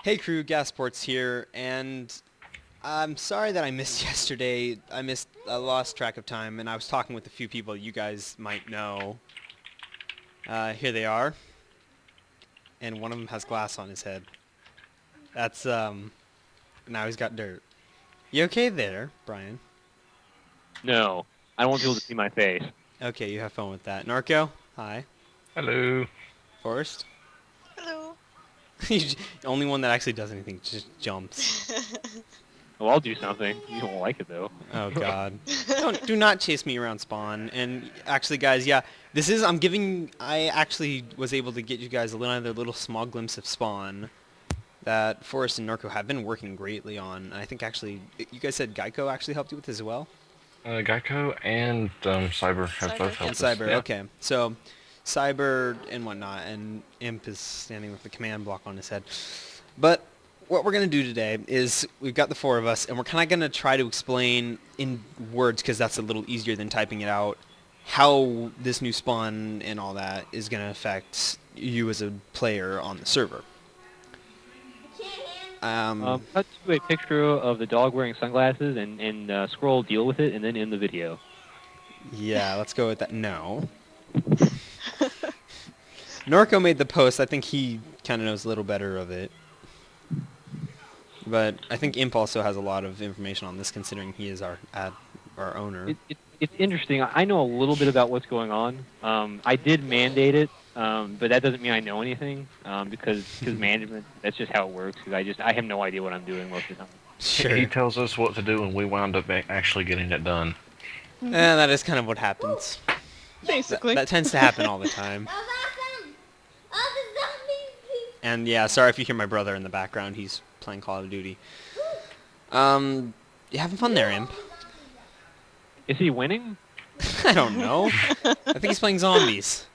Hey crew, Gasports here, and I'm sorry that I missed yesterday. I lost track of time, and I was talking with a few people you guys might know. Here they are, and one of them has glass on his head. That's, now he's got dirt. You okay there, Brian? No, I don't want people to see my face. Okay, you have fun with that. Narco? Hi. Hello. Forrest? Hello. He's the only one that actually does anything, just jumps. Well, I'll do something. You won't like it though. Oh god. Do not chase me around spawn. And actually guys, yeah, I actually was able to get you guys another little small glimpse of spawn that Forrest and Narco have been working greatly on. And I think actually, you guys said Geico actually helped you with this as well? Geico and Cyber have Cyber. both And helped us. Cyber, Yeah. okay. So, Cyber and whatnot, and Imp is standing with the command block on his head. But what we're going to do today is we've got the four of us, and we're kind of going to try to explain in words, because that's a little easier than typing it out, how this new spawn and all that is going to affect you as a player on the server. Cut to a picture of the dog wearing sunglasses and scroll deal with it, and then end the video. Yeah, let's go with that. No. Norco made the post. I think he kind of knows a little better of it. But I think Imp also has a lot of information on this, considering he is our owner. It's interesting. I know a little bit about what's going on. I did mandate it, but that doesn't mean I know anything because management. That's just how it works. Because I have no idea what I'm doing most of the time. Sure. He tells us what to do, and we wound up actually getting it done. That is kind of what happens. Basically. That tends to happen all the time. And yeah, sorry if you hear my brother in the background. He's playing Call of Duty. You having fun there, Imp? Is he winning? I don't know. I think he's playing zombies.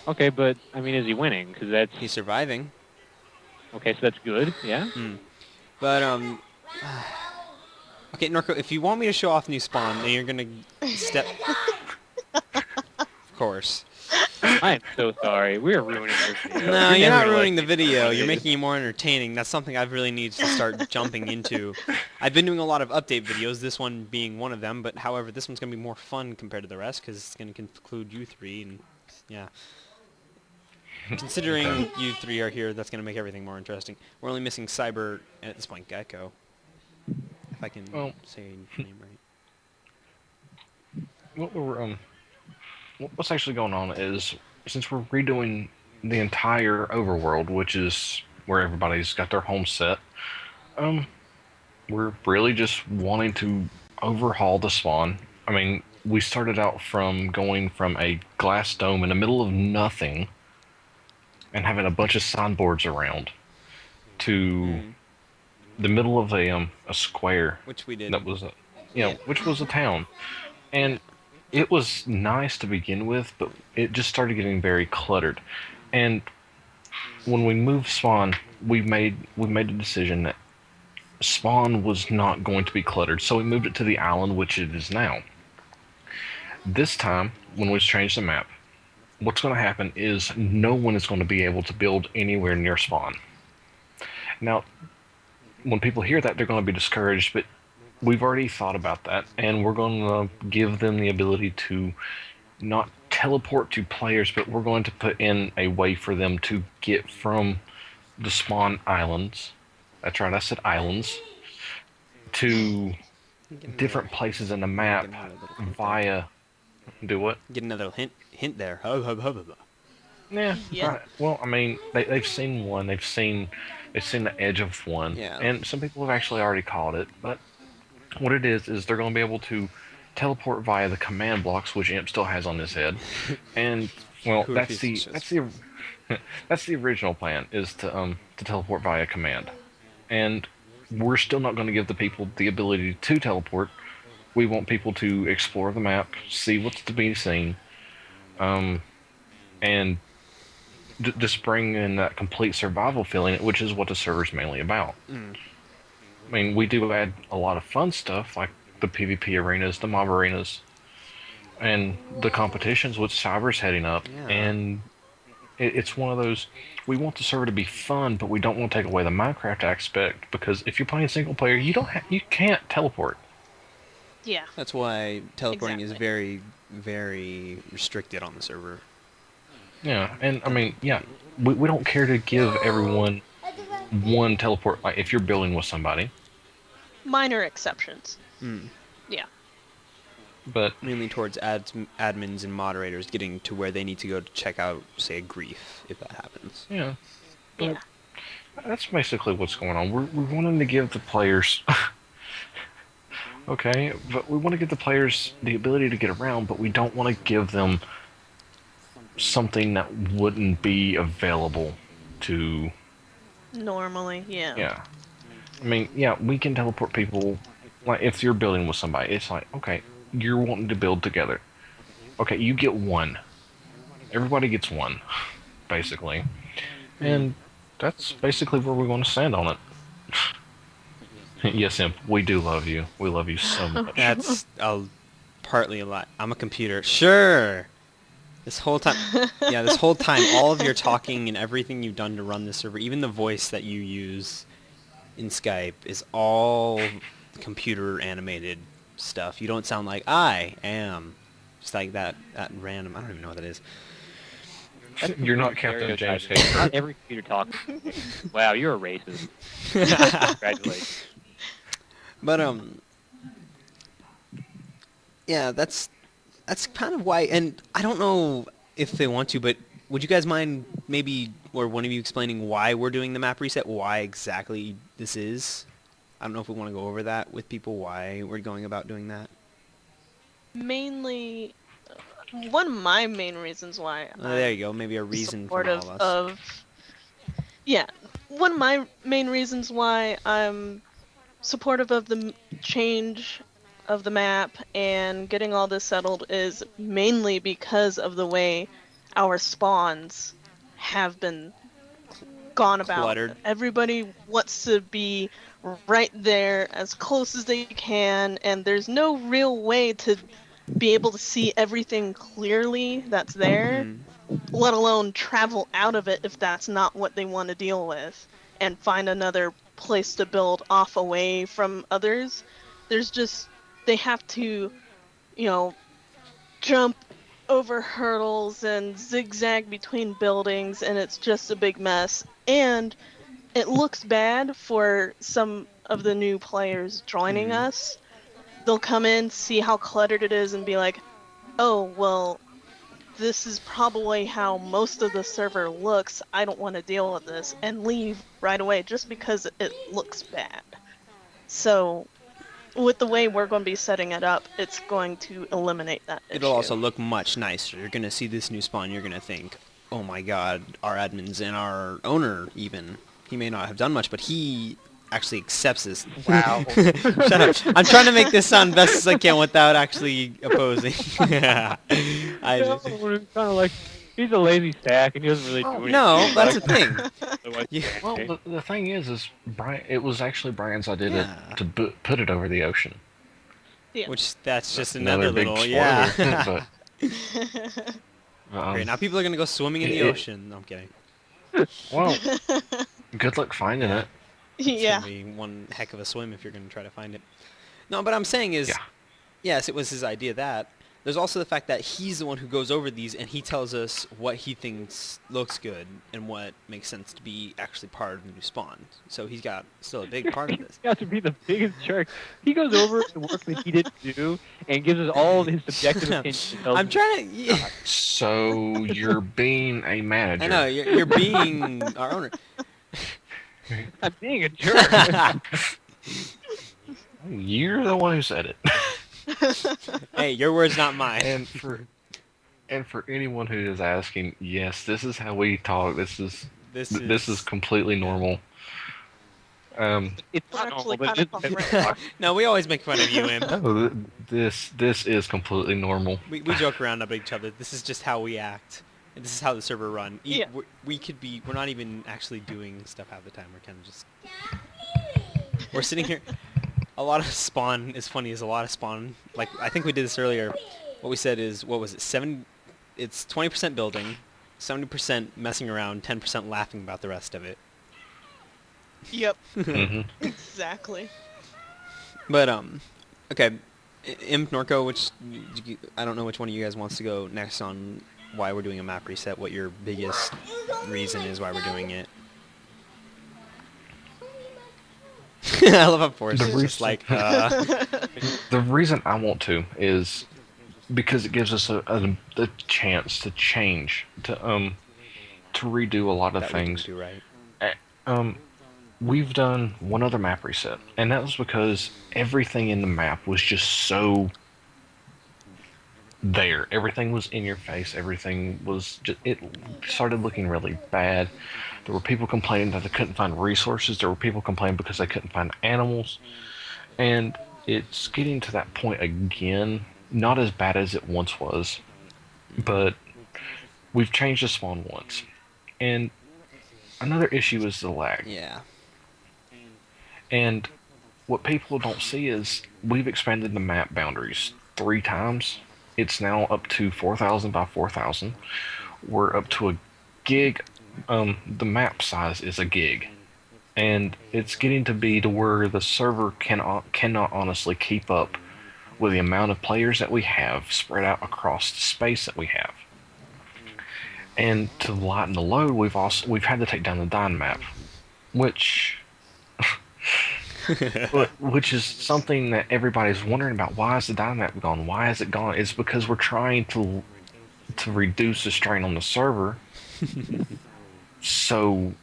Okay, but I mean, is he winning? Because that's He's surviving. okay. So that's good. Yeah. But, okay, Norco, if you want me to show off new spawn, then you're gonna step... Of course. I am so sorry. We're ruining this video. No, you're never not gonna ruining the let me video. do You're it. making it more entertaining. That's something I really need to start jumping into. I've been doing a lot of update videos, this one being one of them, but however, this one's going to be more fun compared to the rest, because it's going to include you three, and yeah. Considering you three are here, that's going to make everything more interesting. We're only missing Cyber, and at this point, Gecko. If I can say your name right. What's actually going on is, since we're redoing the entire overworld, which is where everybody's got their home set, we're really just wanting to overhaul the spawn. I mean, we started out from going from a glass dome in the middle of nothing and having a bunch of signboards around to the middle of a square Which we did. that was which was a town. And it was nice to begin with, but it just started getting very cluttered. And when we moved spawn, we made a decision that spawn was not going to be cluttered, so we moved it to the island, which it is now. This time, when we changed the map, what's going to happen is no one is going to be able to build anywhere near spawn. Now, when people hear that, they're going to be discouraged, but we've already thought about that, and we're going to give them the ability to not teleport to players, but we're going to put in a way for them to get from the spawn islands, that's right, I said islands, to different places in the map via... Do what? Get another hint there. Hub, hub, hub, hub. Yeah. Yeah. Right. Well, I mean, they've seen one. They've seen the edge of one. Yeah. And some people have actually already called it. But what it is they're going to be able to teleport via the command blocks, which Imp still has on his head. And well, Who that's the refuses that's the original plan, is to teleport via command. And we're still not going to give the people the ability to teleport. We want people to explore the map, see what's to be seen, and just bring in that complete survival feeling, which is what the server's mainly about. I mean, we do add a lot of fun stuff, like the PvP arenas, the mob arenas, and the competitions, which Cyber's heading up, Yeah. and It's one of those, we want the server to be fun, but we don't want to take away the Minecraft aspect, because if you're playing single player, you can't teleport. Yeah, That's why teleporting is exactly. very, very restricted on the server. Yeah, and I mean, yeah, we don't care to give everyone one teleport, like if you're building with somebody, Minor exceptions. Mm. Yeah. but Mainly towards admins and moderators getting to where they need to go to check out, say, a grief, if that happens. yeah, but Yeah. that's basically what's going on. We're wanting to give the players, okay, but we want to give the players the ability to get around, but we don't want to give them something that wouldn't be available to, Normally, yeah. yeah. I mean, yeah, we can teleport people, like if you're building with somebody, it's like, okay, you're wanting to build together. Okay, you get one. Everybody gets one, basically. And that's basically where we want to stand on it. Yes, Imp, we do love you. We love you so much. That's partly a lot. I'm a computer. Sure. This whole time, yeah, this whole time, all of your talking and everything you've done to run the server, even the voice that you use in Skype, is all computer animated stuff. You don't sound like I am. Just like that random. I don't even know what that is. You're not Captain James Stereotyping. Hager. Not every computer talks. Wow, you're a racist. Congratulations. But yeah, that's kind of why. And I don't know if they want to, but would you guys mind maybe, or one of you explaining why we're doing the map reset? Why exactly this is? I don't know if we want to go over that with people. Why we're going about doing that? Mainly, one of my main reasons why There you go. Maybe a reason for all supportive of us. of. Yeah, one of my main reasons why I'm supportive of the change of the map and getting all this settled is mainly because of the way our spawns have been gone about. Cluttered. Everybody wants to be right there as close as they can, and there's no real way to be able to see everything clearly that's there, let alone travel out of it if that's not what they want to deal with and find another place to build off away from others. There's just, they have to, you know, jump over hurdles and zigzag between buildings, and it's just a big mess. And it looks bad for some of the new players joining us. They'll come in, see how cluttered it is, and be like, oh, well, this is probably how most of the server looks. I don't want to deal with this, and leave right away just because it looks bad. So, with the way we're going to be setting it up, it's going to eliminate that issue. It'll also look much nicer. You're going to see this new spawn, you're going to think, oh my god, our admins and our owner even, he may not have done much, but he actually accepts this. Wow. Shut up. I'm trying to make this sound best as I can without actually opposing. We're kind of like, he's a lazy stack and he doesn't really do anything. No, that's the thing. Yeah. Well, the thing is Brian. It was actually Brian's idea Yeah. to put it over the ocean. Yeah. Which, that's just Another another big little, spoiler. yeah. But Great, now people are going to go swimming in the ocean. No, I'm kidding. well, good luck finding it. It's Yeah. going to be one heck of a swim if you're going to try to find it. No, but I'm saying is, Yeah. yes, it was his idea that. There's also the fact that he's the one who goes over these and he tells us what he thinks looks good and what makes sense to be actually part of the new spawn. So he's got still a big part of this. He has to be the biggest jerk. He goes over the work that he didn't do and gives us all of his subjective opinions. and tells I'm us- trying to... Yeah. So you're being a manager. I know, you're being our owner. I'm being a jerk. You're the one who said it. Hey, your word's not mine. And for anyone who is asking, yes, this is how we talk. This is completely normal. It's We're not actually normal, kind but of it's- pumped No, we always make fun of you, Im. No, this is completely normal. We joke around about each other. This is just how we act. And this is how the server run. Yeah. We're not even actually doing stuff half the time. We're kind of just... We're sitting here. A lot of spawn is funny. Is a lot of spawn. Like, I think we did this earlier. What we said is, what was it? It's 20% building, 70% messing around, 10% laughing about the rest of it. Yep. Hmm. Exactly. But okay, Imp, Norco, I don't know which one of you guys wants to go next on why we're doing a map reset. What your biggest reason is why we're doing it. I love how Forrest is just like, The reason I want to is because it gives us a chance to change, to redo a lot of that we can things. do right. We've done one other map reset, and that was because everything in the map was just so there. Everything was in your face. Everything was just, it started looking really bad. There were people complaining that they couldn't find resources. There were people complaining because they couldn't find animals. And it's getting to that point again. Not as bad as it once was, but we've changed the spawn once. And another issue is the lag. Yeah. And what people don't see is we've expanded the map boundaries 3 times. It's now up to 4,000 by 4,000. We're up to a gig. The map size is a gig. And it's getting to be to where the server cannot honestly keep up with the amount of players that we have spread out across the space that we have. And to lighten the load, we've had to take down the Dyn map, which is something that everybody's wondering about. Why is the Dyn map gone? Why is it gone? It's because we're trying to reduce the strain on the server, so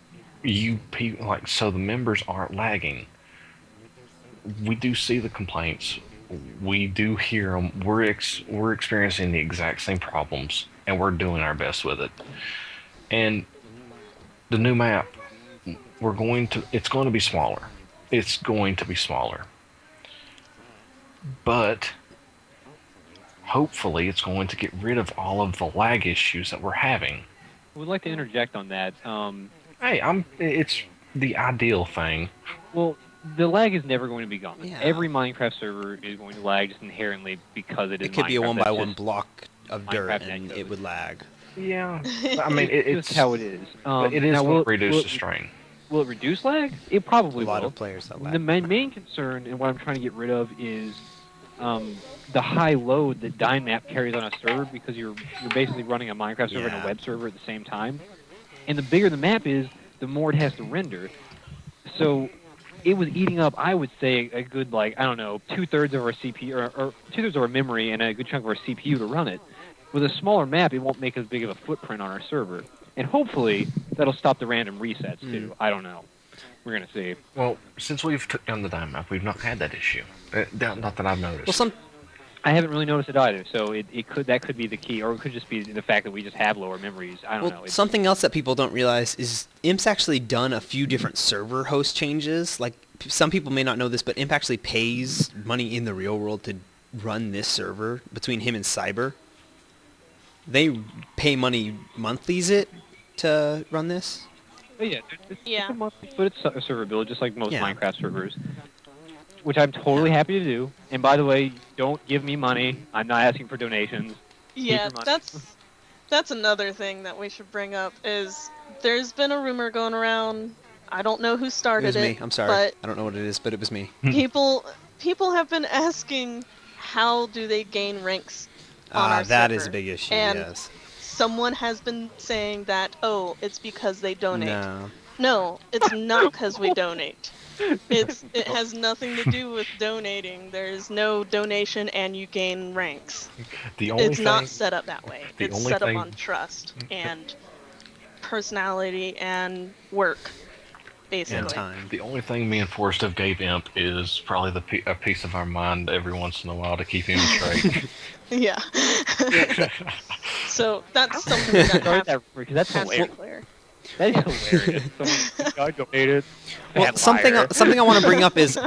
so the members aren't lagging. We do see the complaints. We do hear them. We're experiencing the exact same problems, and we're doing our best with it. And the new map, it's going to be smaller. It's going to be smaller. But hopefully it's going to get rid of all of the lag issues that we're having. I would like to interject on that. It's the ideal thing. Well, the lag is never going to be gone. Yeah. Every Minecraft server is going to lag just inherently because it is It could Minecraft. be a That's 1x1 just block of dirt, Minecraft and netcode. it would lag. Yeah. I mean, it's just how it is. But it is now, going to reduce the strain. Will it reduce lag? It probably A lot will. of players that lag. The main concern and what I'm trying to get rid of is the high load that Dynmap carries on a server, because you're basically running a Minecraft server and Yeah. a web server at the same time. And the bigger the map is, the more it has to render. So it was eating up, I would say, a good, 2/3 of our CPU, or 2/3 of our memory and a good chunk of our CPU to run it. With a smaller map, it won't make as big of a footprint on our server. And hopefully, that'll stop the random resets, too. I don't know. We're going to see. Well, since we've took down the Dyn map, we've not had that issue. Not that I've noticed. Well, I haven't really noticed it either, so that could be the key, or it could just be the fact that we just have lower memories. I don't know. Something else that people don't realize is Imp's actually done a few different server host changes. Like, some people may not know this, but Imp actually pays money in the real world to run this server between him and Cyber. They pay money monthly, is it, to run this? But yeah, it's Yeah. a monthly, but it's a server bill, just like most Yeah. Minecraft servers, which I'm totally happy to do. And by the way, don't give me money. I'm not asking for donations. Yeah, your money. that's another thing that we should bring up is there's been a rumor going around. I don't know who It started was me. I'm sorry. but I don't know what it is, but it was me. people have been asking how do they gain ranks on our That server. is a big issue, And yes. someone has been saying that, oh, it's because they donate. No. No, it's not because we donate. It has nothing to do with donating. There's no donation and you gain ranks. The only It's thing, not set up that way. the It's only set up thing- on trust and personality and work, basically. And time. the only thing me and Forrest have gave Imp is probably a piece of our mind every once in a while to keep him straight. Yeah. So that's something that Sorry has, that, because that's has to be hilarious. clear. That is hilarious. Someone, God donated. Well, Bad something liar. something I want to bring up is,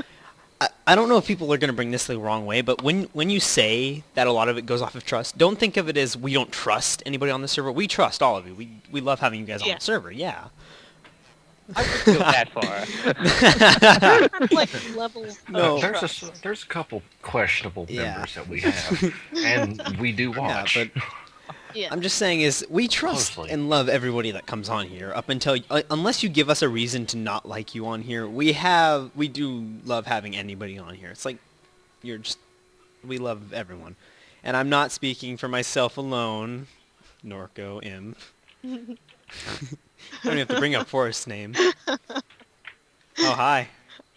I don't know if people are going to bring this the wrong way, but when you say that a lot of it goes off of trust, don't think of it as we don't trust anybody on the server. We trust all of you. We love having you guys on Yeah. the server, yeah. I wouldn't go that far. That's like levels No. of There's trust. there's a couple questionable Yeah. members that we have, and we do Yeah, watch. but Yeah. I'm just saying is we trust Closely. and love everybody that comes on here up until unless you give us a reason to not like you on here. We do love having anybody on here. It's like we love everyone. And I'm not speaking for myself alone. Norco M. I don't even have to bring up Forrest's name. Oh, hi.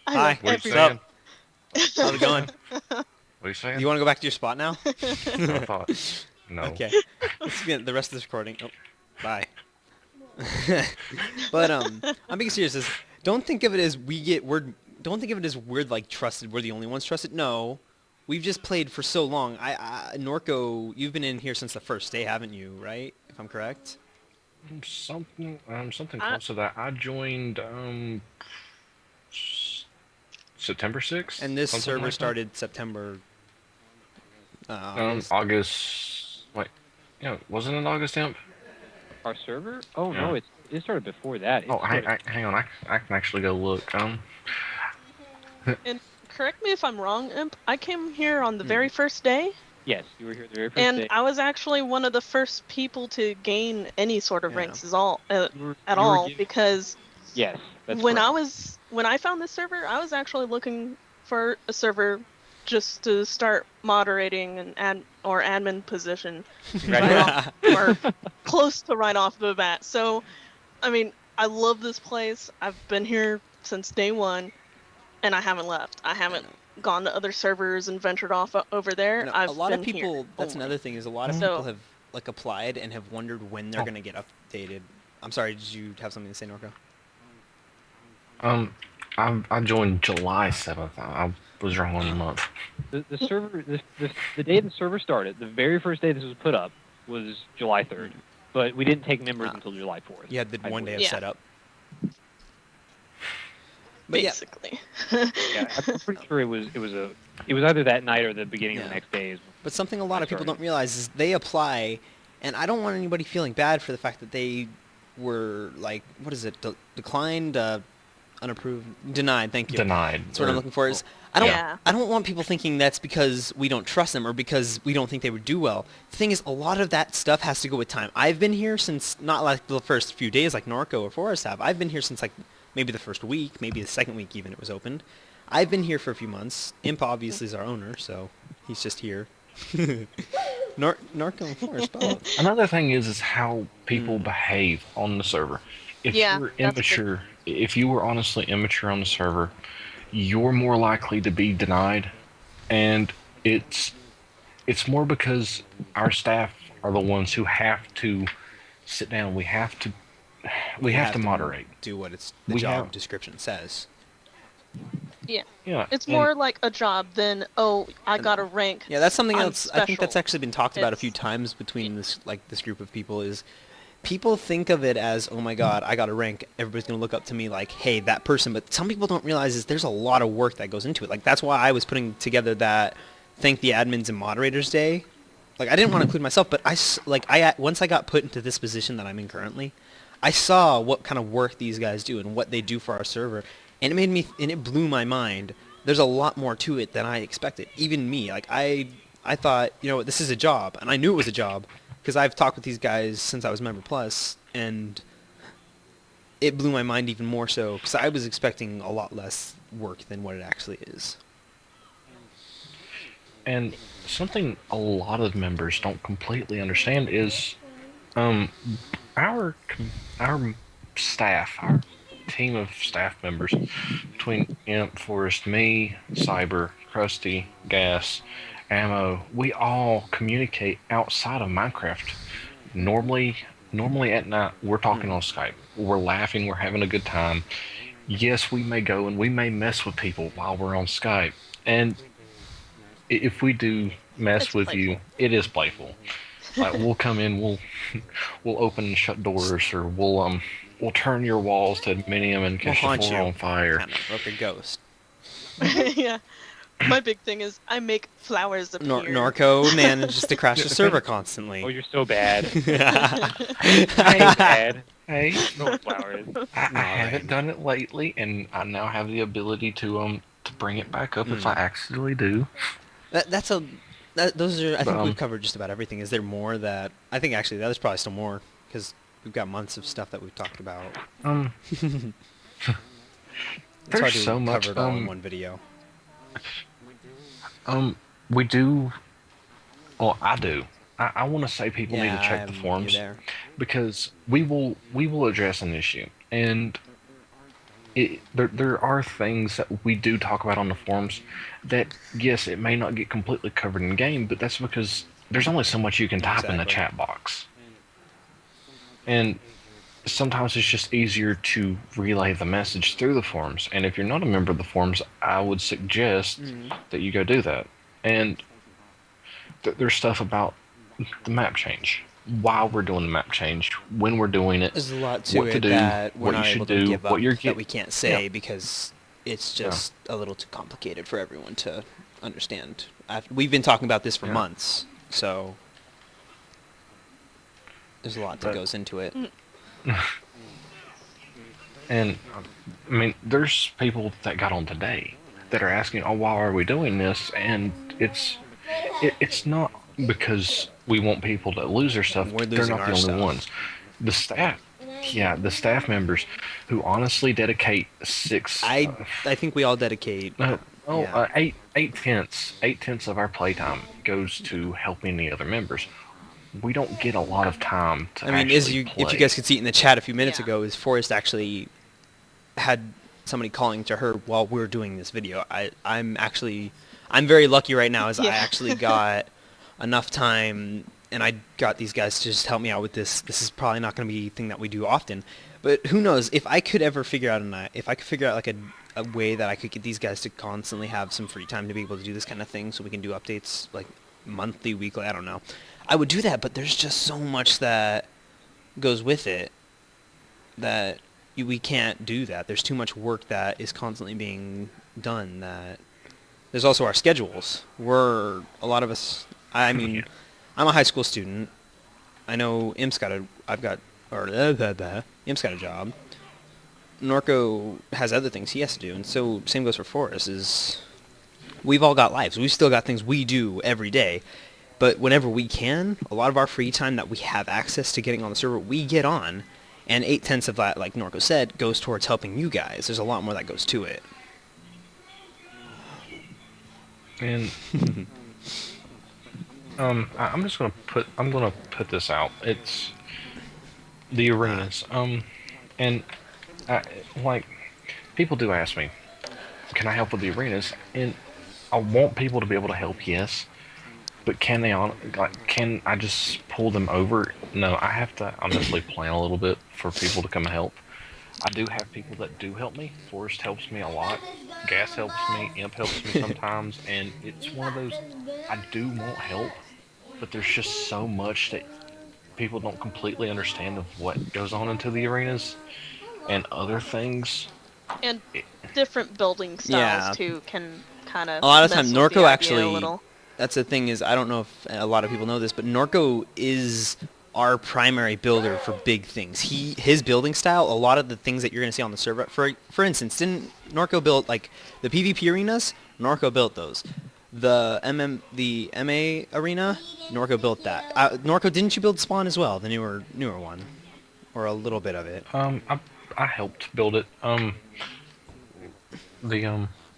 I Hi. love What are you everyone. saying? How's it going? What are you saying? You want to go back to your spot now? I thought. No. Okay. Let's get the rest of this recording. Oh, bye. But I'm being serious. Don't think of it as Don't think of it as we're like trusted. We're the only ones trusted. No, we've just played for so long. Norco, you've been in here since the first day, haven't you? Right? If I'm correct. Something I- close to that. I joined September 6th. And this something server like that. started September. August. August. Wait, yeah, wasn't it August 10th? Our server? Oh Yeah. no, it started before that. It Oh, started- hang on. I can actually go look. And correct me if I'm wrong, Imp. I came here on the very first day, yes, you were here the very first and day. I was actually one of the first people to gain any sort of Yeah. ranks You were- at you were all, given- because Yes, that's when correct. when I found this server, I was actually looking for a server just to start moderating an admin position Congratulations. or close to right off the bat. So, I mean, I love this place. I've been here since day one, and I haven't left. I haven't gone to other servers and ventured off over there. No, I've a lot of been here people. That's only. another thing is a lot of So- people have like applied and have wondered when they're Oh. gonna get updated. I'm sorry. Did you have something to say, Norco? I joined July 7th. I was wrong on the month. The server, the day the server started, the very first day this was put up was July 3rd, but we didn't take members Ah. until July 4th. You had the I one day of believe. Yeah. setup. But yeah, Basically. Yeah, I'm pretty sure it was either that night or the beginning of Yeah. the next day. but something a lot of people started. don't realize is they apply, and I don't want anybody feeling bad for the fact that they were like, what is it, declined, unapproved, denied. Thank you. Denied. That's what I'm Or- looking for. Yeah. I don't want people thinking that's because we don't trust them or because we don't think they would do well. The thing is, a lot of that stuff has to go with time. I've been here since not like the first few days like Norco or Forrest have. I've been here since like maybe the first week, maybe the second week even it was opened. I've been here for a few months. Imp obviously is our owner, so he's just here. Norco and Forrest both. Another thing is how people behave on the server. If Yeah, you're that's big. immature, if you were honestly immature on the server, you're more likely to be denied, and it's more because our staff are the ones who have to sit down. We have to moderate. Do what the We job have- description says. Yeah. Yeah, It's and- more like a job than, oh, I got a rank. Yeah, that's something I'm else. I think that's special. actually been talked about a It's- few times between this group of people. Is people think of it as, oh my God, I got a rank. Everybody's gonna look up to me like, hey, that person. But some people don't realize is there's a lot of work that goes into it. Like that's why I was putting together that thank the admins and moderators day. Like I didn't want to include myself, but once I got put into this position that I'm in currently, I saw what kind of work these guys do and what they do for our server, and it blew my mind. There's a lot more to it than I expected. Even me, like I thought, this is a job, and I knew it was a job because I've talked with these guys since I was Member Plus, and it blew my mind even more so because I was expecting a lot less work than what it actually is. And something a lot of members don't completely understand is our staff, our team of staff members, between Imp, Forrest, me, Cyber, Krusty, Gas, Ammo, we all communicate outside of Minecraft. Normally at night, we're talking on Skype. We're laughing, we're having a good time. Yes, we may go and we may mess with people while we're on Skype. And if we do mess It's with you, playful. it is playful. Like we'll come in, we'll open and shut doors, or we'll turn your walls to aluminium and We'll catch the haunt floor you. on fire. Kind of like a ghost. Yeah. My big thing is I make flowers appear. Norco manages to crash the server constantly. Oh, you're so bad. Hey, bad. hey, No flowers. I haven't Rain. done it lately, and I now have the ability to bring it back up if Hmm. I accidentally do. That's a those are. I But think we've covered just about everything. Is there more that? I think actually there's probably still more because we've got months of stuff that we've talked about. It's hard there's to so much. cover it all in one video. We do. Well, I do. I want to say people need Yeah, to check the I'm with you forums there. because we will address an issue, and there are things that we do talk about on the forums that yes, it may not get completely covered in game, but that's because there's only so much you can type in the Exactly. chat box, and sometimes it's just easier to relay the message through the forums. And if you're not a member of the forums, I would suggest that you go do that. And there's stuff about the map change, why we're doing the map change, when we're doing it, There's a lot to what to it do, that we're what you not able should to do, give up what you're that we can't say because it's just a little too complicated for everyone to understand. We've been talking about this for months, so there's a lot that goes into it. And I mean, there's people that got on today that are asking, "Oh, why are we doing this?" And it's not because we want people to lose their stuff. We're They're losing not the our only stuff. ones. The staff, the staff members who honestly dedicate I think we all dedicate. Yeah. 8 tenths of our playtime goes to helping the other members. We don't get a lot of time to I mean, actually if play. you guys could see it in the chat a few minutes Yeah. ago, is Forrest actually had somebody calling to her while we were doing this video. I'm very lucky right now as I Yeah. actually got enough time and I got these guys to just help me out with this. This is probably not going to be a thing that we do often, but who knows if I could ever figure out like a way that I could get these guys to constantly have some free time to be able to do this kind of thing so we can do updates like monthly, weekly, I don't know. I would do that, but there's just so much that goes with it that we can't do that. There's too much work that is constantly being done. That there's also our schedules. A lot of us. I mean, I'm a high school student. I know Imp's got a job. Norco has other things he has to do, and so same goes for Forrest. We've all got lives. We've still got things we do every day. But whenever we can, a lot of our free time that we have access to getting on the server, we get on. And 8/10 of that, like Norco said, goes towards helping you guys. There's a lot more that goes to it. And I'm gonna put this out. It's the arenas. And like people do ask me, can I help with the arenas? And I want people to be able to help, yes. But can I just pull them over? No, I have to honestly plan a little bit for people to come and help. I do have people that do help me. Forrest helps me a lot. Gas helps me. Imp helps me sometimes. And it's one of those, I do want help, but there's just so much that people don't completely understand of what goes on into the arenas and other things. And different building styles Yeah. too can kind of A lot of time, Norco actually. a little. That's the thing is, I don't know if a lot of people know this, but Norco is our primary builder for big things. His building style, a lot of the things that you're going to see on the server, for instance, didn't Norco build like the PvP arenas? Norco built those. The MA arena, Norco built that. Norco, didn't you build Spawn as well, the newer one, or a little bit of it? I helped build it.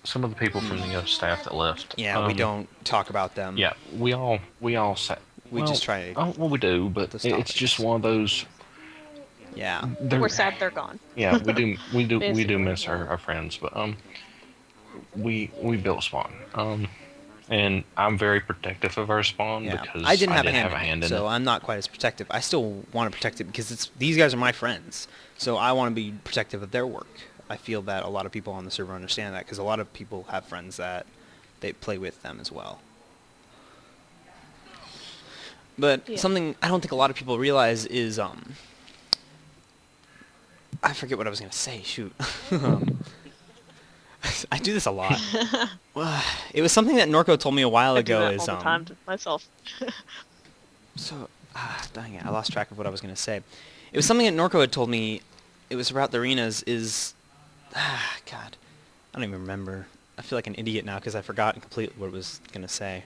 Some of the people from the staff that left. Yeah, we don't talk about them. Yeah, we all sat. We just try. Oh, well, we do, but those it's topics. just one of those. Yeah. We're sad they're gone. Yeah, we do Basically, miss yeah. our friends, but we built Spawn. And I'm very protective of our Spawn Yeah. because I didn't have a hand hand in it, in so it. I'm not quite as protective. I still want to protect it because these guys are my friends, so I want to be protective of their work. I feel that a lot of people on the server understand that because a lot of people have friends that they play with them as well. But something I don't think a lot of people realize is I forget what I was gonna say. Shoot. I do this a lot. It was something that Norco told me a while I do ago. that Is all the time to myself. So, dang it, I lost track of what I was going to say. It was something that Norco had told me. It was about the arenas. God, I don't even remember. I feel like an idiot now because I forgot completely what I was going to say.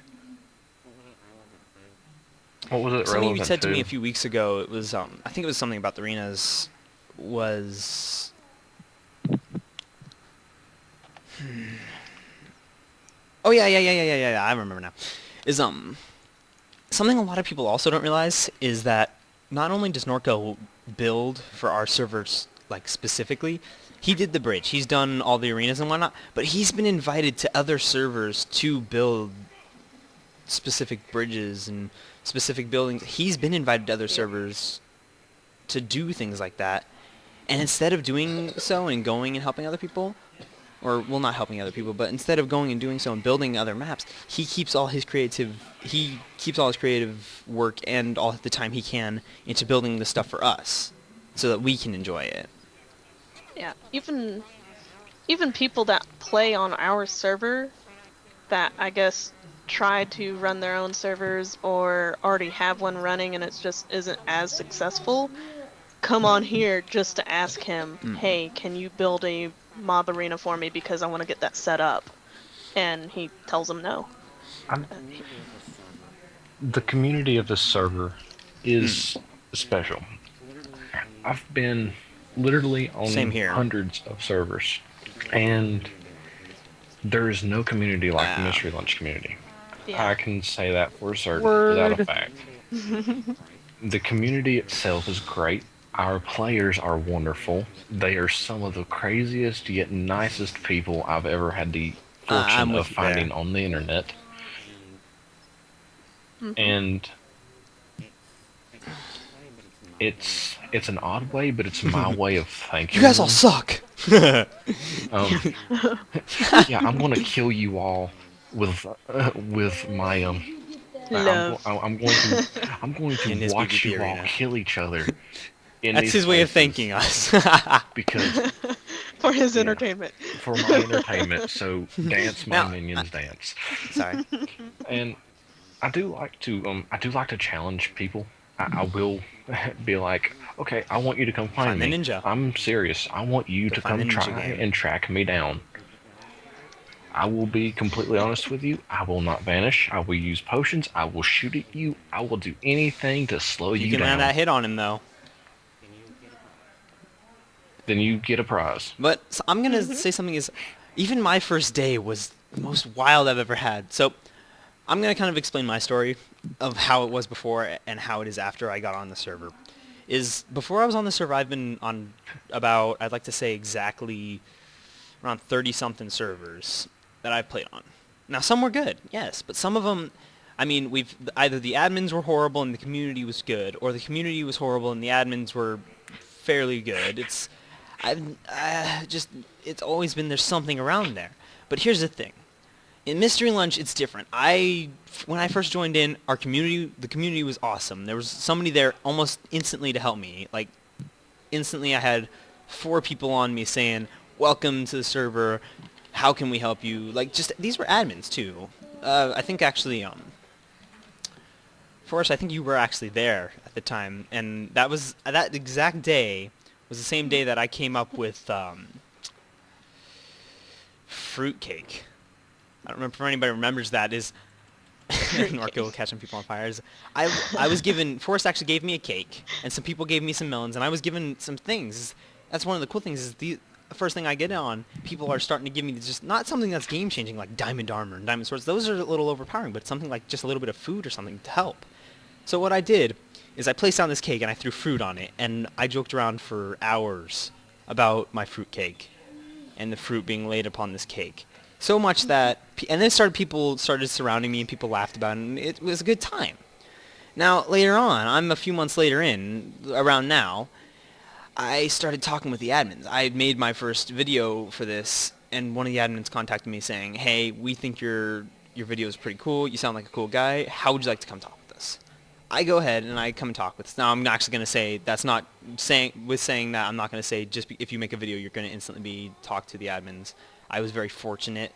What was it something you relevant said to me to? a few weeks ago. It was I think it was something about the arenas. Was oh yeah. I remember now. Is something a lot of people also don't realize is that not only does Norco build for our servers like specifically, he did the bridge. He's done all the arenas and whatnot, but he's been invited to other servers to build specific bridges and specific buildings. He's been invited to other servers to do things like that. And instead of doing so and going and helping other people, or well, not helping other people, but instead of going and doing so and building other maps, he keeps all his creative work and all the time he can into building the stuff for us, so that we can enjoy it. Yeah, even people that play on our server that I guess try to run their own servers or already have one running and it just isn't as successful, come on here just to ask him, hey, can you build a mob arena for me because I want to get that set up? And he tells them no. I'm, the community of this server is special. I've been literally on Same here. hundreds of servers, and there is no community like the Mystery Lunch community. Yeah. I can say that for certain, Word. without a fact. The community itself is great. Our players are wonderful. They are some of the craziest yet nicest people I've ever had the I'm fortune with of you finding there. on the internet. And it's an odd way, but it's my way of thinking. You guys all suck. Yeah, I'm gonna kill you all with my Love. I'm going In to his watch PvP you all arena. kill each other. In That's these his way of places thanking us. because For his Yeah. entertainment. for my entertainment. So dance, my Now, minions dance. Sorry. And I do like to challenge people. I will be like, okay, I want you to come find Find the me. ninja. I'm serious. I want you to find come the ninja try game. and track me down. I will be completely honest with you. I will not vanish. I will use potions. I will shoot at you. I will do anything to slow You you can down. land that hit on him though. Then you get a prize. But so I'm gonna say something is, even my first day was the most wild I've ever had. So I'm gonna kind of explain my story of how it was before and how it is after I got on the server. Is before I was on the server, I've been on about, I'd like to say exactly around 30-something servers that I've played on. Now some were good, yes, but some of them, I mean, either the admins were horrible and the community was good, or the community was horrible and the admins were fairly good. It's always been there's something around there. But here's the thing. In Mystery Lunch, it's different. When I first joined in, the community was awesome. There was somebody there almost instantly to help me. Like, instantly I had 4 people on me saying, welcome to the server, how can we help you? Like, just, these were admins, too. I think actually, Forrest, I think you were actually there at the time, and that exact day was the same day that I came up with fruitcake. I don't remember if anybody remembers that. Is Norco catching people on fires. I was given, Forrest actually gave me a cake, and some people gave me some melons, and I was given some things. That's one of the cool things is the first thing I get on, people are starting to give me just not something that's game changing like diamond armor and diamond swords. Those are a little overpowering, but something like just a little bit of food or something to help. So what I did is I placed down this cake and I threw fruit on it, and I joked around for hours about my fruit cake and the fruit being laid upon this cake. So much that, and then people started surrounding me and people laughed about it, and it was a good time. Now, later on, I'm a few months later in, around now, I started talking with the admins. I had made my first video for this, and one of the admins contacted me saying, hey, we think your video is pretty cool, you sound like a cool guy, how would you like to come talk with us? I go ahead and I come and talk with us. Now, I'm actually going to say, saying that, I'm not going to say if you make a video, you're going to instantly be talked to the admins. I was very fortunate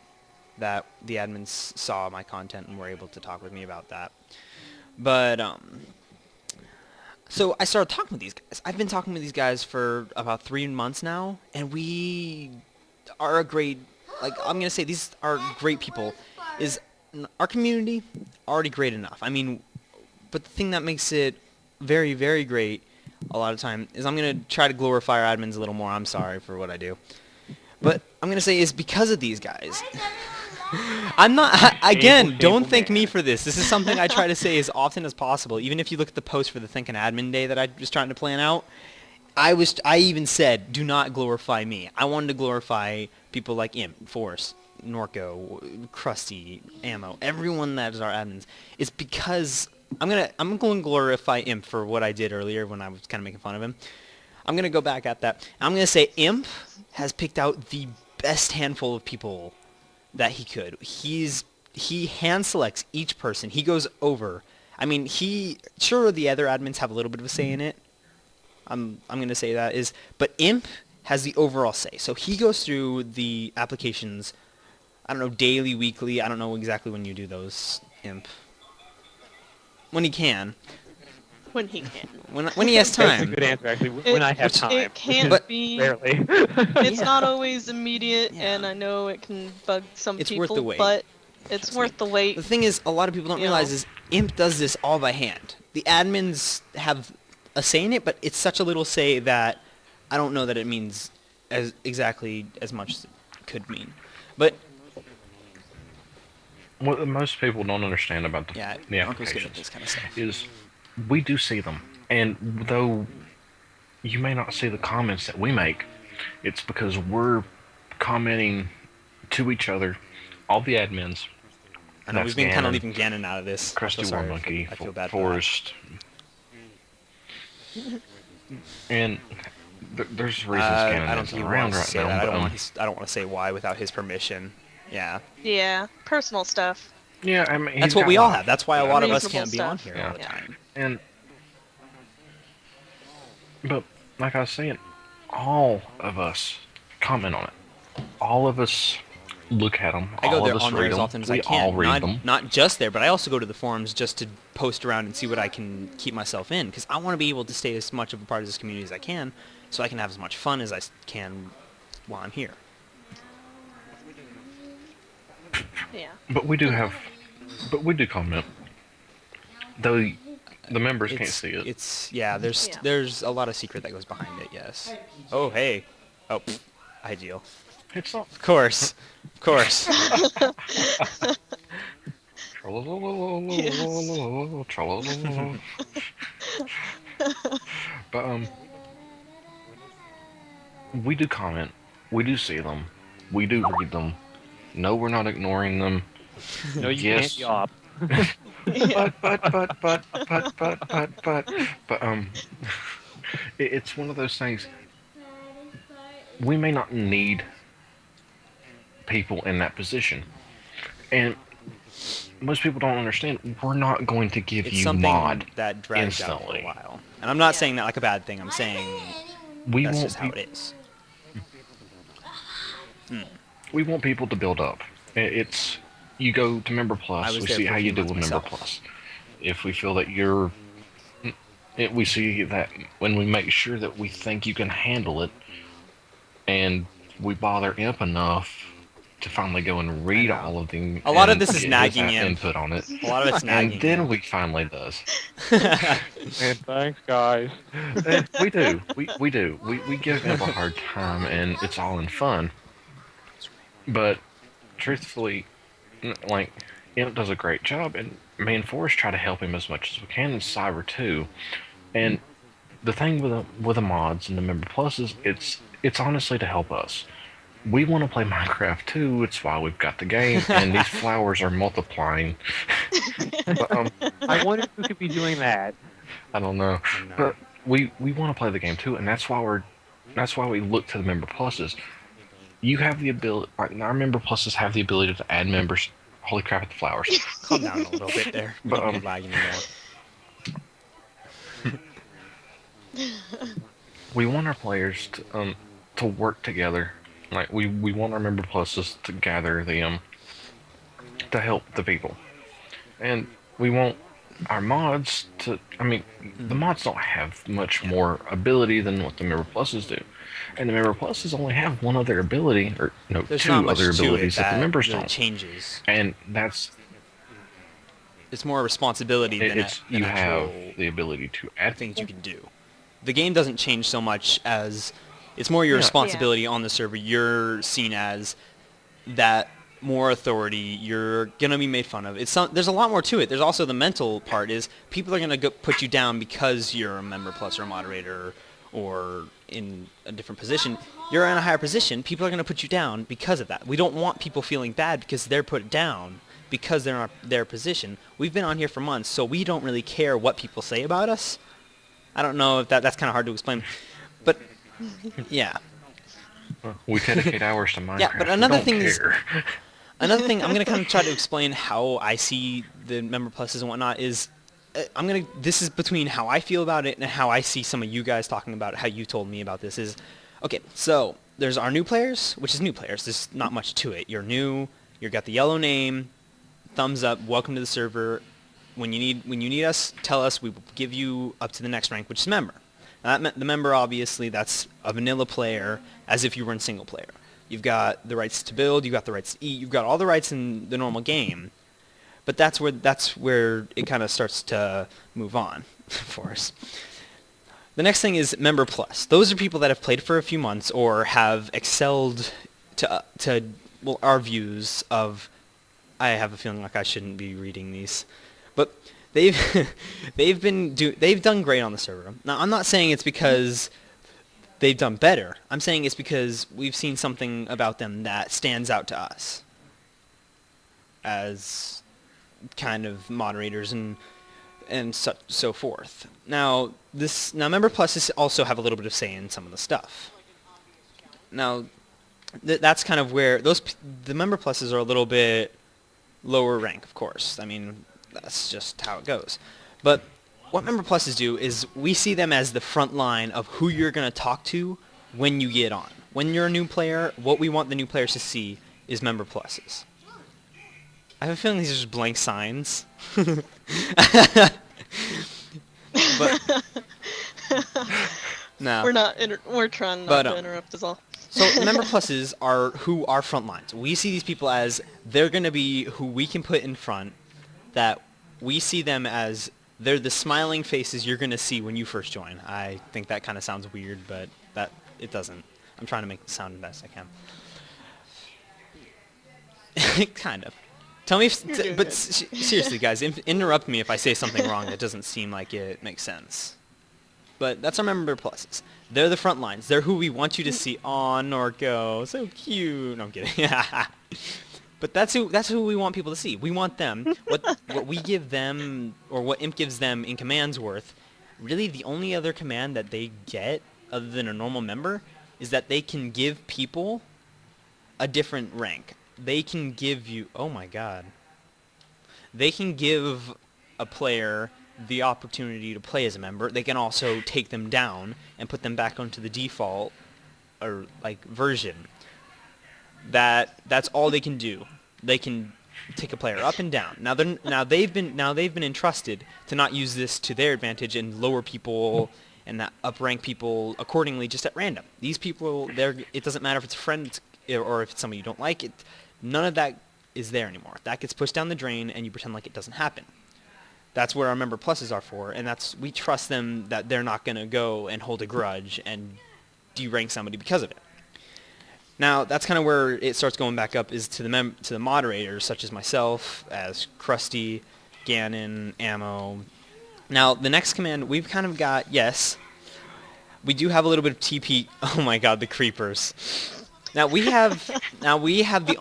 that the admins saw my content and were able to talk with me about that. But, so I started talking with these guys. I've been talking with these guys for about 3 months now, and we are I'm going to say these are great people. Is our community already great enough? I mean, but the thing that makes it very, very great a lot of time is I'm going to try to glorify our admins a little more. I'm sorry for what I do. But I'm going to say is because of these guys. I'm not, again, don't thank me for this. This is something I try to say as often as possible. Even if you look at the post for the Thinking Admin Day that I was trying to plan out, I even said, do not glorify me. I wanted to glorify people like Imp, Force, Norco, Krusty, Ammo, everyone that is our admins. It's because I'm going to glorify Imp for what I did earlier when I was kind of making fun of him. I'm going to go back at that. I'm going to say Imp has picked out the best handful of people that he could. He hand selects each person. He goes over. I mean, sure the other admins have a little bit of a say in it. I'm going to say that is, but Imp has the overall say. So he goes through the applications, I don't know, daily, weekly. I don't know exactly when you do those, Imp. When he can. When he can. When he has time. That's a good answer, actually. When I have time. It can't But- be. Barely. It's Yeah. not always immediate, Yeah. and I know it can bug some It's people, worth the wait. but it's worth the wait. The thing is, a lot of people don't You realize know. is Imp does this all by hand. The admins have a say in it, but it's such a little say that I don't know that it means exactly as much as it could mean. But What most people don't understand about the Uncle's good at applications this kind of stuff. is we do see them. And though you may not see the comments that we make, it's because we're commenting to each other, all the admins. I know That's we've been kind of Ganon, leaving Ganon out of this. I feel Krusty sorry War Monkey, I feel bad for Forrest. And there's reasons that. Ganon I don't isn't think he around wants to right say now. that. But, I don't want to say why without his permission. Yeah. Yeah, personal stuff. yeah, I mean, he's That's what got we all life. have. That's why a lot of us Reasonable can't be on stuff. here all the Yeah. time. And but like I was saying, all of us comment on it. All of us look at them. I go all there of us on there read as them. often as we I can. all read them. Not just there, but I also go to the forums just to post around and see what I can keep myself in, because I want to be able to stay as much of a part of this community as I can, so I can have as much fun as I can while I'm here. Yeah. But we do comment. Though the members can't see it. There's a lot of secret that goes behind it. Yes. Oh hey. Oh, ideal. It's not. Of course. But we do comment. We do see them. We do read them. No, we're not ignoring them. No, you Yes. can't yop. But it's one of those things. We may not need people in that position, and most people don't understand. We're not going to give It's you something mod that drags out for a instantly. while, and I'm not saying that like a bad thing. I'm saying We that's want just how it is. we want people to build up. It's you go to Member I Plus. was We there see for a how few you do months with Member myself. Plus. If we feel that we see that when we make sure that we think you can handle it, and we bother Imp enough to finally go and read know. all of them. A lot of and this is get nagging his Imp. input on it. A lot of it's nagging. And then we finally does. And thanks, guys. We do. We do. We give Imp a hard time, and it's all in fun. But truthfully, like Imp does a great job, and me and Forrest try to help him as much as we can, and Cyber too. And the thing with the mods and the Member Pluses, it's honestly to help us. We want to play Minecraft too. It's why we've got the game, and these flowers are multiplying. But, I wonder who could be doing that. I don't know. But we want to play the game too, and that's why we look to the Member Pluses. You have the ability. Our Member Pluses have the ability to add members. Holy crap! At the flowers. Calm down a little bit there. But, Don't be lagging anymore. We want our players to work together. Like we want our Member Pluses to gather them to help the people, and we want our mods to. I mean, the mods don't have much more ability than what the Member Pluses do, and the Member Pluses only have one other ability, or no, There's two not much other to abilities it that the members really don't. changes. And that's it's more a responsibility than It's an you actual have the ability to add things people. you can do. The game doesn't change so much as it's more your Yeah. responsibility on the server. You're seen as that more authority. You're gonna be made fun of. There's a lot more to it. There's also the mental part. Is people are gonna put you down because you're a member plus or a moderator or in a different position. You're in a higher position. People are gonna put you down because of that. We don't want people feeling bad because they're put down because they're in their position. We've been on here for months, so we don't really care what people say about us. I don't know if that's kind of hard to explain, but yeah. We dedicate hours to Minecraft. Yeah, but We another don't thing is- care. Another thing, I'm going to kind of try to explain how I see the member pluses and whatnot is, this is between how I feel about it and how I see some of you guys talking about it, how you told me about this is, okay, so there's our new players, which is new players. There's not much to it. You're new, you got the yellow name, thumbs up, welcome to the server. When you need us, tell us, we will give you up to the next rank, which is member. Now, the member, obviously, that's a vanilla player, as if you were in single player. You've got the rights to build, you've got the rights to eat, you've got all the rights in the normal game. But that's where it kind of starts to move on for us. The next thing is Member Plus. Those are people that have played for a few months or have excelled to our views of... I have a feeling like I shouldn't be reading these. But they've they've done great on the server. Now, I'm not saying it's because they've done better. I'm saying it's because we've seen something about them that stands out to us as kind of moderators and so forth. Now Member Pluses also have a little bit of say in some of the stuff. Now that's kind of where the Member Pluses are a little bit lower rank, of course. I mean, that's just how it goes. But what Member Pluses do is we see them as the front line of who you're going to talk to when you get on. When you're a new player, what we want the new players to see is Member Pluses. I have a feeling these are just blank signs. But no. We're trying not to interrupt us all. So Member Pluses are who are front lines. We see these people as they're going to be who we can put in front, that we see them as they're the smiling faces you're going to see when you first join. I think that kind of sounds weird, but it doesn't. I'm trying to make it sound the best I can. Kind of. Tell me seriously, guys, interrupt me if I say something wrong that doesn't seem like it makes sense. But that's our Member Pluses. They're the front lines. They're who we want you to see on or go. So cute. No, I'm kidding. But that's who we want people to see. We want them. What we give them, or what Imp gives them in commands worth, really the only other command that they get, other than a normal member, is that they can give people a different rank. They can give you... Oh my god. They can give a player the opportunity to play as a member. They can also take them down and put them back onto the default or version. That's all they can do. They can take a player up and down. Now they've been entrusted to not use this to their advantage and lower people and not uprank people accordingly just at random. These people, it doesn't matter if it's a friend or if it's somebody you don't like. None of that is there anymore. That gets pushed down the drain and you pretend like it doesn't happen. That's where our Member Pluses are for, and we trust them that they're not going to go and hold a grudge and derank somebody because of it. Now, that's kind of where it starts going back up, is to the moderators, such as myself, as Krusty, Ganon, Ammo. Now, the next command, we've kind of got, yes, we do have a little bit of TP. Oh my god, the creepers. Now we have the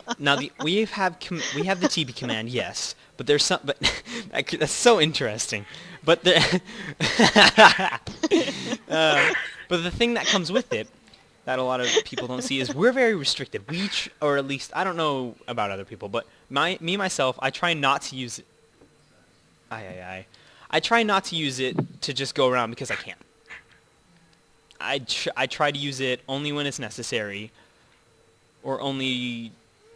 TP command, yes, but there's some, but that's so interesting. But but the thing that comes with it that a lot of people don't see is we're very restricted. Or at least I don't know about other people, but myself, I try not to use it. I try not to use it to just go around because I can. I try to use it only when it's necessary. Or only,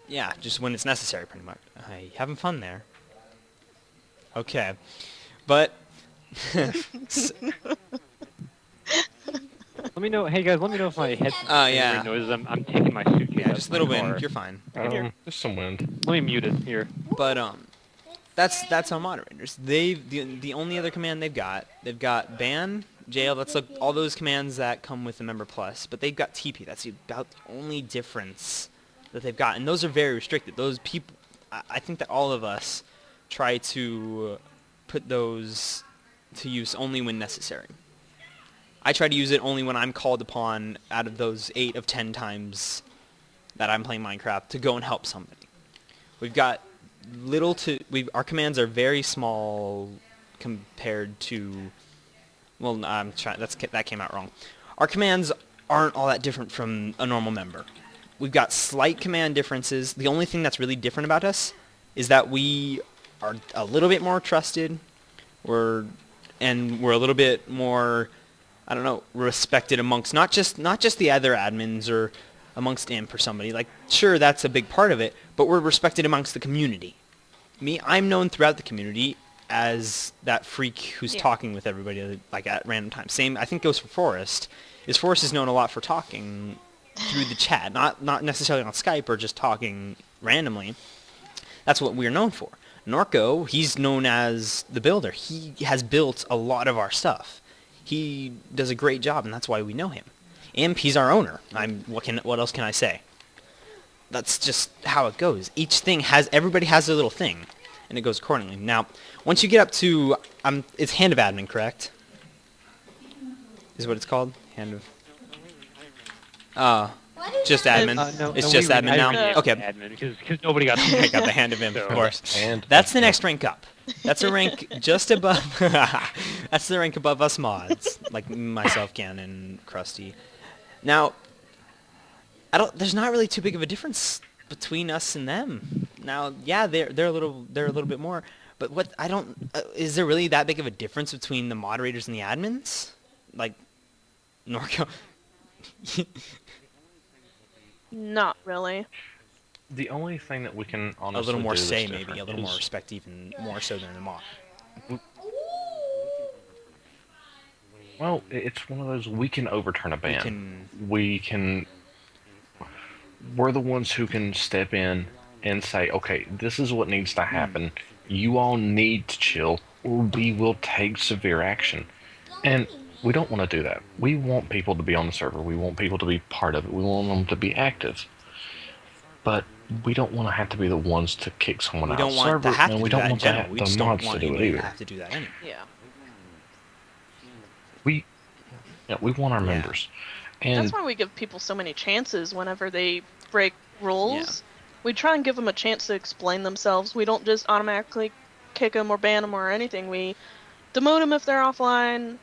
yeah, just when it's necessary, pretty much. Having fun there. Okay. But... Let me know, hey guys, let me know if my headphones yeah. noises. I'm taking my suitcase. Yeah, just a little wind. You're fine. Just some wind. Let me mute it here. But, that's our moderators. The only other command they've got ban, jail. That's like all those commands that come with the member plus. But they've got TP. That's about the only difference that they've got, and those are very restricted. Those people, I think that all of us try to put those to use only when necessary. I try to use it only when I'm called upon out of those 8 of 10 times that I'm playing Minecraft to go and help somebody. We've got our commands are very small compared to, well, that came out wrong. Our commands aren't all that different from a normal member. We've got slight command differences. The only thing that's really different about us is that we are a little bit more trusted. We're a little bit more, I don't know, respected amongst not just the other admins or amongst imp or somebody. Like, sure, that's a big part of it, but we're respected amongst the community. I'm known throughout the community as that freak who's talking with everybody like at random times. Same, I think, goes for Forrest. Forrest is known a lot for talking through the chat, not necessarily on Skype or just talking randomly. That's what we're known for. Norco, he's known as the builder. He has built a lot of our stuff. He does a great job, and that's why we know him. Imp, he's our owner. What else can I say? That's just how it goes. Everybody has their little thing, and it goes accordingly. Now, once you get up to, it's Hand of Admin, correct? Is what it's called? Hand of... just admin. It's just admin now. Okay. Admin because nobody got I got the Hand of Imp, of course. And That's the next rank up. That's a rank just above. That's the rank above us mods, like myself, Gan, and Krusty. Now, there's not really too big of a difference between us and them. Now, yeah, they're a little bit more. But is there really that big of a difference between the moderators and the admins? Like, Norco. Not really. the only thing that we can honestly a little more do say, that's maybe a little more respect, even more so than the mod. Well, it's one of those, we can overturn a ban. We're the ones who can step in and say, okay, this is what needs to happen. You all need to chill, or we will take severe action. And we don't want to do that. We want people to be on the server. We want people to be part of it. We want them to be active. But we don't want to have to be the ones to kick someone out of the server. And we don't want the mods to do it either. Have to do that anyway. Yeah. We want our members. And that's why we give people so many chances whenever they break rules. Yeah. We try and give them a chance to explain themselves. We don't just automatically kick them or ban them or anything. We demote them if they're offline,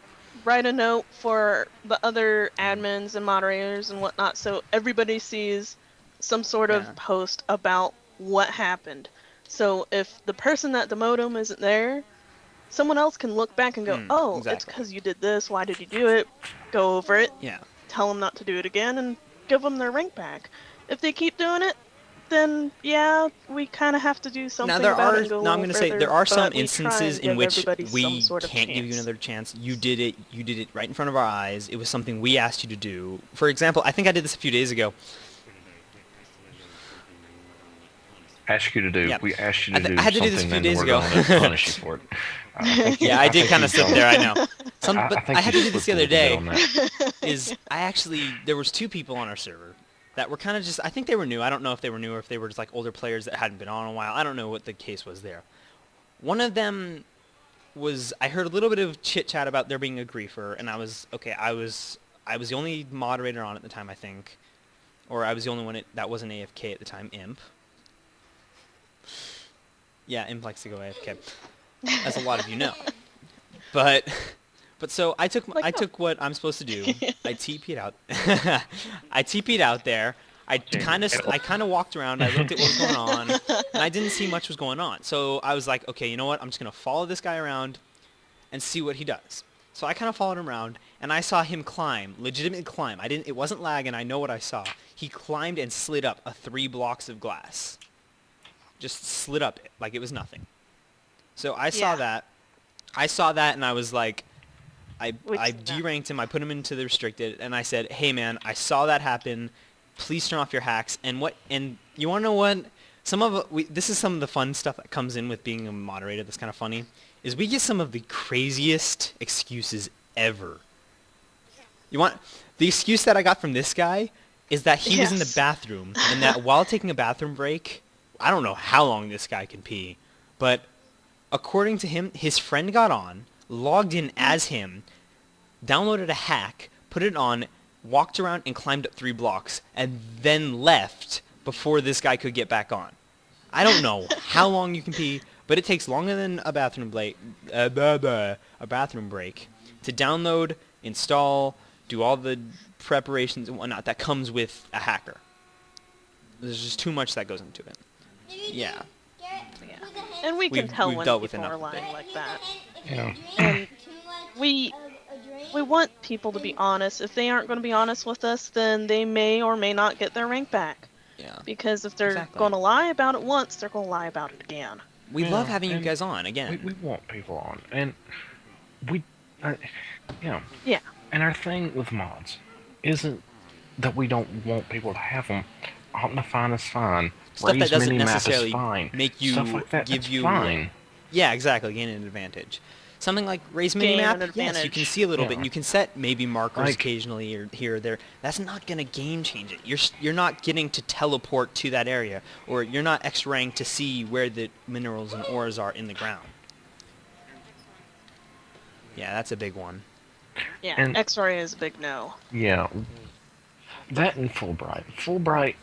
write a note for the other admins and moderators and whatnot so everybody sees some sort of post about what happened. So if the person that demoted them isn't there, someone else can look back and go, it's because you did this, why did you do it? Go over it, tell them not to do it again, and give them their rank back. If they keep doing it, then we kind of have to do something about it. Now I'm going to say there are some instances in which we can't give you another chance. You did it right in front of our eyes. It was something we asked you to do. For example, I think I did this a few days ago. Ask you to do. Yeah. We asked you to do. I had to do this a few days ago. Punish you for it. I did kind of sit there. I know. But I had to do this the other day. There was two people on our server that were kind of just. I think they were new. I don't know if they were new or if they were just like older players that hadn't been on in a while. I don't know what the case was there. One of them was. I heard a little bit of chit chat about there being a griefer, and I was okay. I was the only moderator on at the time, I think, or I was the only one that wasn't AFK at the time. Imp. Yeah, Imp likes to go AFK. As a lot of you know. But so I took what I'm supposed to do. I TP'd out. I TP'd out there. I kind of walked around. I looked at what was going on, and I didn't see much was going on. So I was like, okay, you know what? I'm just gonna follow this guy around and see what he does. So I kind of followed him around, and I saw him legitimately climb. It wasn't lag, and I know what I saw. He climbed and slid up 3 blocks of glass. Just slid up it like it was nothing. So I saw that. And I was like, I deranked him. I put him into the restricted, and I said, "Hey, man, I saw that happen. Please turn off your hacks." And you want to know what? The guy, he was like, "What? What? What?" And I was like, "Okay, you know what? I'm just gonna follow this guy around and see what he does." So I kind of followed him around, and I saw him legitimately climb legitimately climb. I didn't see much was going on. So I this is some of the fun stuff that comes in with being a moderator that's kind of funny, is we get some of the craziest excuses ever. You want the excuse that I got from this guy is that he was in the Yes. bathroom and that while taking a bathroom break, I don't know how long this guy can pee, but according to him, his friend got on, logged in as him, downloaded a hack, put it on, walked around and climbed up 3 blocks, and then left before this guy could get back on. I don't know how long you can pee, but it takes longer than a bathroom break to download, install, do all the preparations and whatnot that comes with a hacker. There's just too much that goes into it. Yeah. Yeah. And we can We've tell when dealt with people are enough of lying it. like that. Yeah. And we want people to be honest. If they aren't going to be honest with us, then they may or may not get their rank back. Yeah. Because if they're Exactly. going to lie about it once, they're going to lie about it again. We Yeah, love having you and guys on again. We want people on, and we, yeah. Yeah. And our thing with mods isn't that we don't want people to have them. Optifine is fine. Stuff that Raise doesn't Minimap necessarily is fine. make you Stuff like that, give that's you fine. Yeah, exactly. Gain an advantage. Something like raise Gain minimap, an yes, you advantage. can see a little bit, Yeah. and you can set maybe markers Like- occasionally or here or there. That's not gonna game change it. You're not getting to teleport to that area, or you're not X ranked to see where the minerals and ores are in the ground. Yeah, that's a big one. Yeah. And- X-ray is a big no. Yeah. That and Fulbright. Fulbright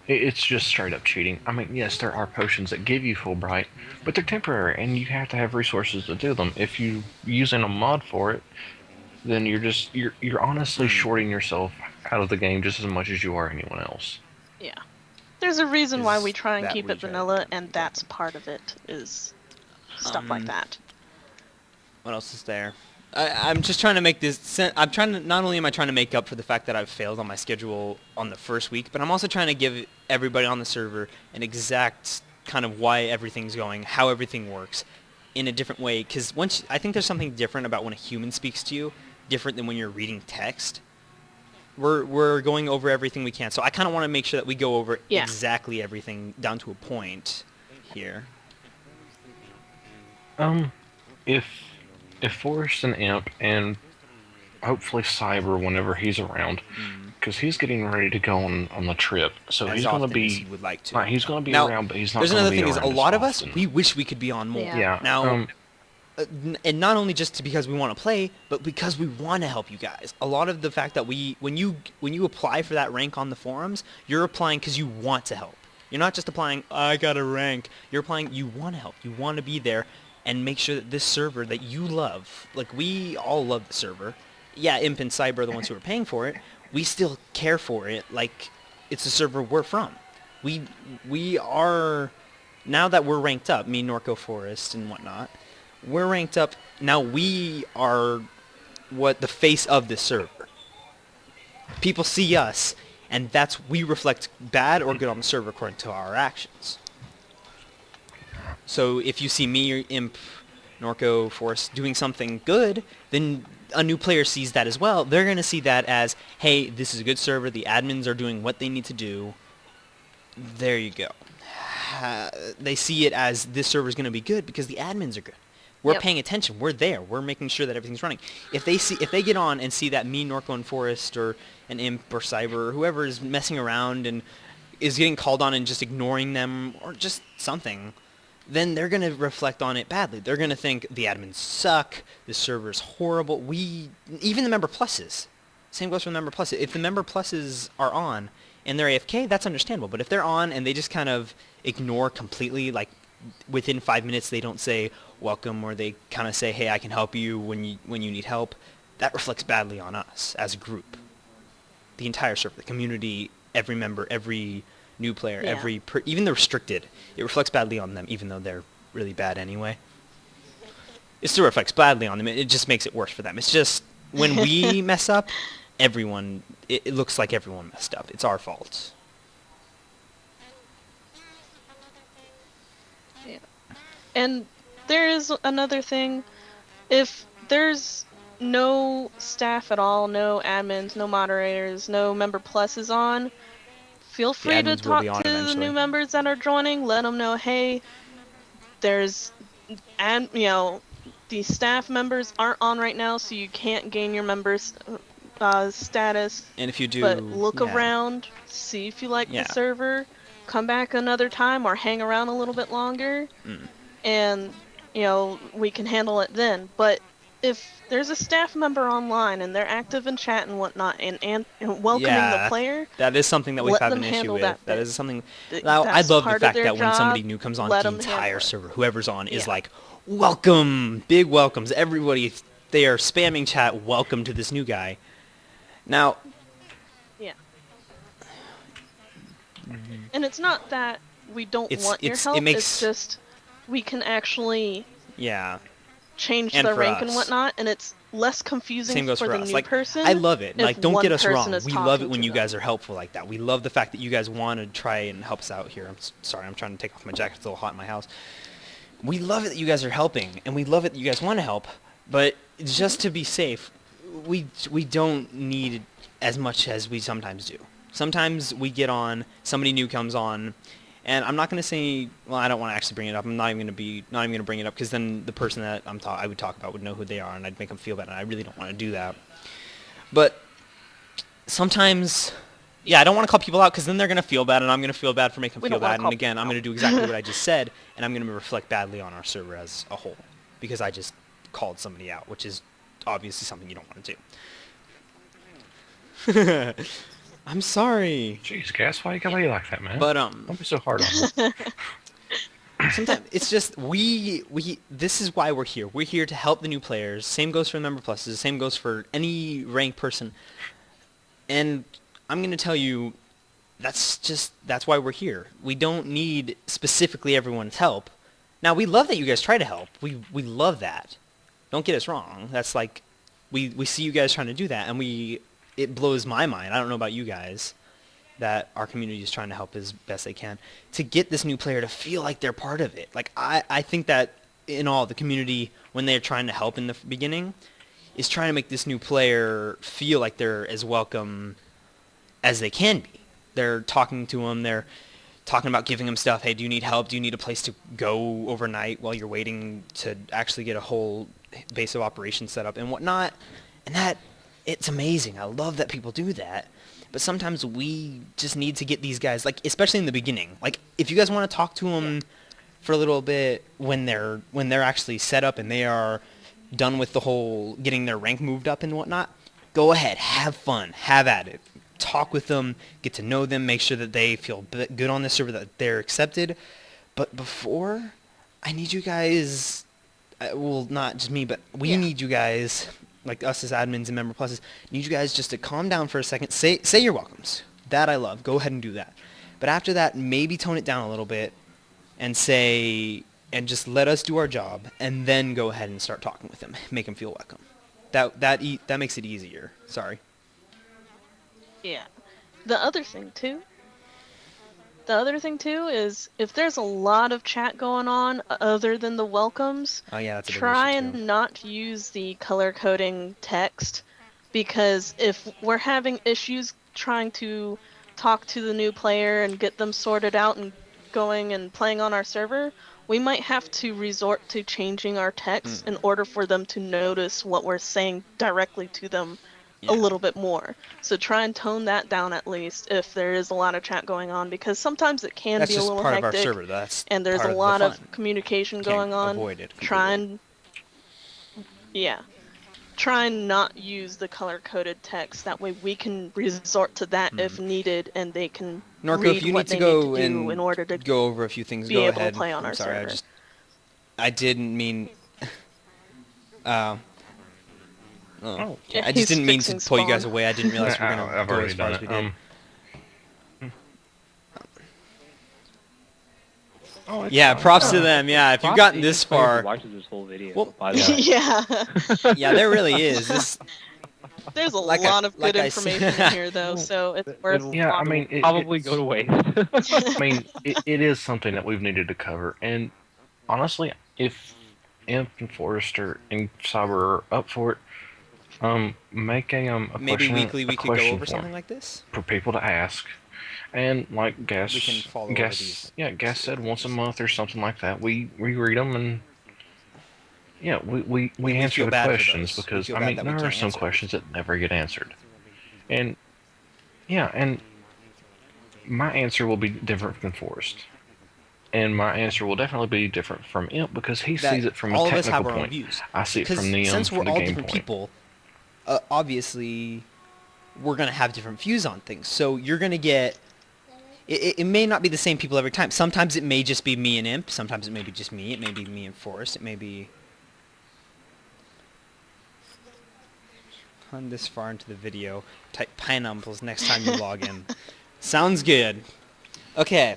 it's just straight up cheating. I mean, yes, there are potions that give you Fulbright, but they're temporary, and you have to have resources to do them. If you using a mod for it, then you're honestly shorting yourself out of the game just as much as you are anyone else. Yeah. There's a reason why Is we try and that keep we it try to vanilla, do, and yeah. that's part of it, is stuff like that. What else is there? I'm just trying to make this. I'm trying to. Not only am I trying to make up for the fact that I've failed on my schedule on the first week, but I'm also trying to give everybody on the server an exact kind of why everything's going, how everything works, in a different way. Because I think there's something different about when a human speaks to you, different than when you're reading text. We're going over everything we can, so I kind of want to make sure that we go over Yeah. exactly everything down to a point here. If Forrest and Imp and hopefully Cyber whenever he's around, because he's getting ready to go on the trip, so As he's going to often as be he would like to. Like, he's going to be Now, around, but he's not There's going to another be thing is around a lot as of us, often. we wish we could be on more. Yeah. Yeah. Now, and not only just because we want to play, but because we want to help you guys. A lot of the fact that when you apply for that rank on the forums, you're applying because you want to help. You're not just applying, I got a rank. You're applying, you want to help. You want to be there and make sure that this server that you love, like we all love the server. Yeah, Imp and Cyber are the ones who are paying for it. We still care for it like it's a server we're from. We are, now that we're ranked up, me, Norco, Forest, and whatnot, we're ranked up. Now we are the face of this server. People see us, and we reflect bad or good on the server according to our actions. So if you see me, or Imp, Norco, Force doing something good, then a new player sees that as well. They're going to see that as, hey, this is a good server. The admins are doing what they need to do. There you go. They see it as this server is going to be good because the admins are good. We're Yep. paying attention. We're there. We're making sure that everything's running. If they get on and see that me, Norco, and Forest, or an Imp, or Cyber, or whoever is messing around and is getting called on and just ignoring them, or just something, then they're going to reflect on it badly. They're going to think the admins suck, the server's horrible. Even the member pluses. Same goes for the member pluses. If the member pluses are on and they're AFK, that's understandable. But if they're on and they just kind of ignore completely, like within 5 minutes they don't say welcome, or they kind of say, hey, I can help you when you need help, that reflects badly on us as a group. The entire server, the community, every member, every new player, Yeah. even the restricted, it reflects badly on them, even though they're really bad anyway. It still reflects badly on them. It just makes it worse for them. It's just when we mess up, it looks like everyone messed up. It's our fault. Yeah. And there is another thing. If there's no staff at all, no admins, no moderators, no member pluses on, feel free to admins will talk be on to the eventually. new members that are joining, let them know, hey, there's, and the staff members aren't on right now, so you can't gain your members status. And if you But do, look yeah, around, see if you like yeah, the server, come back another time or hang around a little bit longer, and we can handle it then. But if there's a staff member online and they're active in chat and whatnot and welcoming the yeah, player, that is something that we let have them an issue handle with. that That bit. is something. Now, I That's love the part of fact their that when somebody job, new comes on, let the 'em handle entire it. server, whoever's on, is Yeah. like, welcome, big welcomes, everybody. They are spamming chat, welcome to this new guy. Now, Yeah. And it's not that we don't want your help, it's just we can actually yeah, change and the for rank and us. whatnot, and it's less confusing Same goes for for the us. new Like, person. I love it. if Like, don't one get us person wrong. is We love talking it when to you them. guys are helpful like that. We love the fact that you guys want to try and help us out here. Sorry, I'm trying to take off my jacket. It's a little hot in my house. We love it that you guys are helping, and we love it that you guys want to help. But just to be safe, we don't need as much as we sometimes do. Sometimes we get on, somebody new comes on, and I'm not going to say, well, I don't want to actually bring it up. I'm not even going to bring it up because then the person that I would talk about would know who they are, and I'd make them feel bad, and I really don't want to do that. But sometimes, yeah, I don't want to call people out because then they're going to feel bad, and I'm going to feel bad for making them We feel don't wanna bad. And call again, I'm people going to do exactly what I just said, and I'm going to reflect badly on our server as a whole because I just called somebody out, which is obviously something you don't want to do. I'm sorry. Jeez, Gas, why you gotta be like that, man? But Don't be so hard on me. sometimes it's just we this is why we're here. We're here to help the new players. Same goes for member pluses. Same goes for any ranked person. And I'm going to tell you that's why we're here. We don't need specifically everyone's help. Now, we love that you guys try to help. We love that. Don't get us wrong. That's like we see you guys trying to do that, and it blows my mind. I don't know about you guys, that our community is trying to help as best they can to get this new player to feel like they're part of it. Like, I think that in all, the community, when they're trying to help in the beginning, is trying to make this new player feel like they're as welcome as they can be. They're talking to them. They're talking about giving them stuff. Hey, do you need help? Do you need a place to go overnight while you're waiting to actually get a whole base of operations set up and whatnot? And it's amazing. I love that people do that. But sometimes we just need to get these guys, like, especially in the beginning. Like, if you guys want to talk to them for a little bit when they're actually set up and they are done with the whole getting their rank moved up and whatnot, go ahead, have fun, have at it. Talk with them, get to know them, make sure that they feel good on the server, that they're accepted. But before, I need you guys, well, not just me, but we need you guys, like us as admins and member pluses, need you guys just to calm down for a second. Say your welcomes. That I love. Go ahead and do that. But after that, maybe tone it down a little bit and just let us do our job, and then go ahead and start talking with them. Make them feel welcome. That makes it easier. Sorry. Yeah. The other thing too is if there's a lot of chat going on other than the welcomes, Oh yeah, that's a big try issue, and too. not use the color coding text, because if we're having issues trying to talk to the new player and get them sorted out and going and playing on our server, we might have to resort to changing our text in order for them to notice what we're saying directly to them a little bit more. So try and tone that down at least if there is a lot of chat going on, because sometimes it can That's be a just little part of our hectic server. That's and there's part a of the lot of fun. communication Can't going on. avoid it Try completely. and not use the color coded text. That way we can resort to that if needed, and they can Norco, read if you what need to they go need to do in and order to go over a few things, be go able ahead. to play on I'm our sorry. server. I didn't mean. Oh, Oh, I just He's didn't mean to fixing pull you guys spawn. away. I didn't realize we were I've gonna go already as far done as we it. did. Oh, it's Yeah, fine. props to them. Yeah, if you've Props gotten to this each player who far, watches this whole video, Well, by the way. Yeah. yeah, there really is. This, There's a Like lot of like good I said- information in here, though, so it's worth. Yeah, I mean, Probably go to waste. I mean, it is something that we've needed to cover. And honestly, if Imp and Forrester and Cyber are up for it, make a maybe question, weekly a we could go question over form something like this. for people to ask. And like We can follow over these. Gas said once a month or something like that. We read them and yeah, we We answer feel the bad for questions those. We because feel I bad mean that we there are can't some answer. questions that never get answered. And yeah, and my answer will be different than Forrest. And my answer will definitely be different from Imp because he That sees it from a all of us technical have our own point. views. I see it Because since we're from the all game different point. people, obviously we're going to have different views on things. So you're going to get... It may not be the same people every time. Sometimes it may just be me and Imp. Sometimes it may be just me. It may be me and Forrest. It may be... On this far into the video, type pineapples next time you log in. Sounds good. Okay.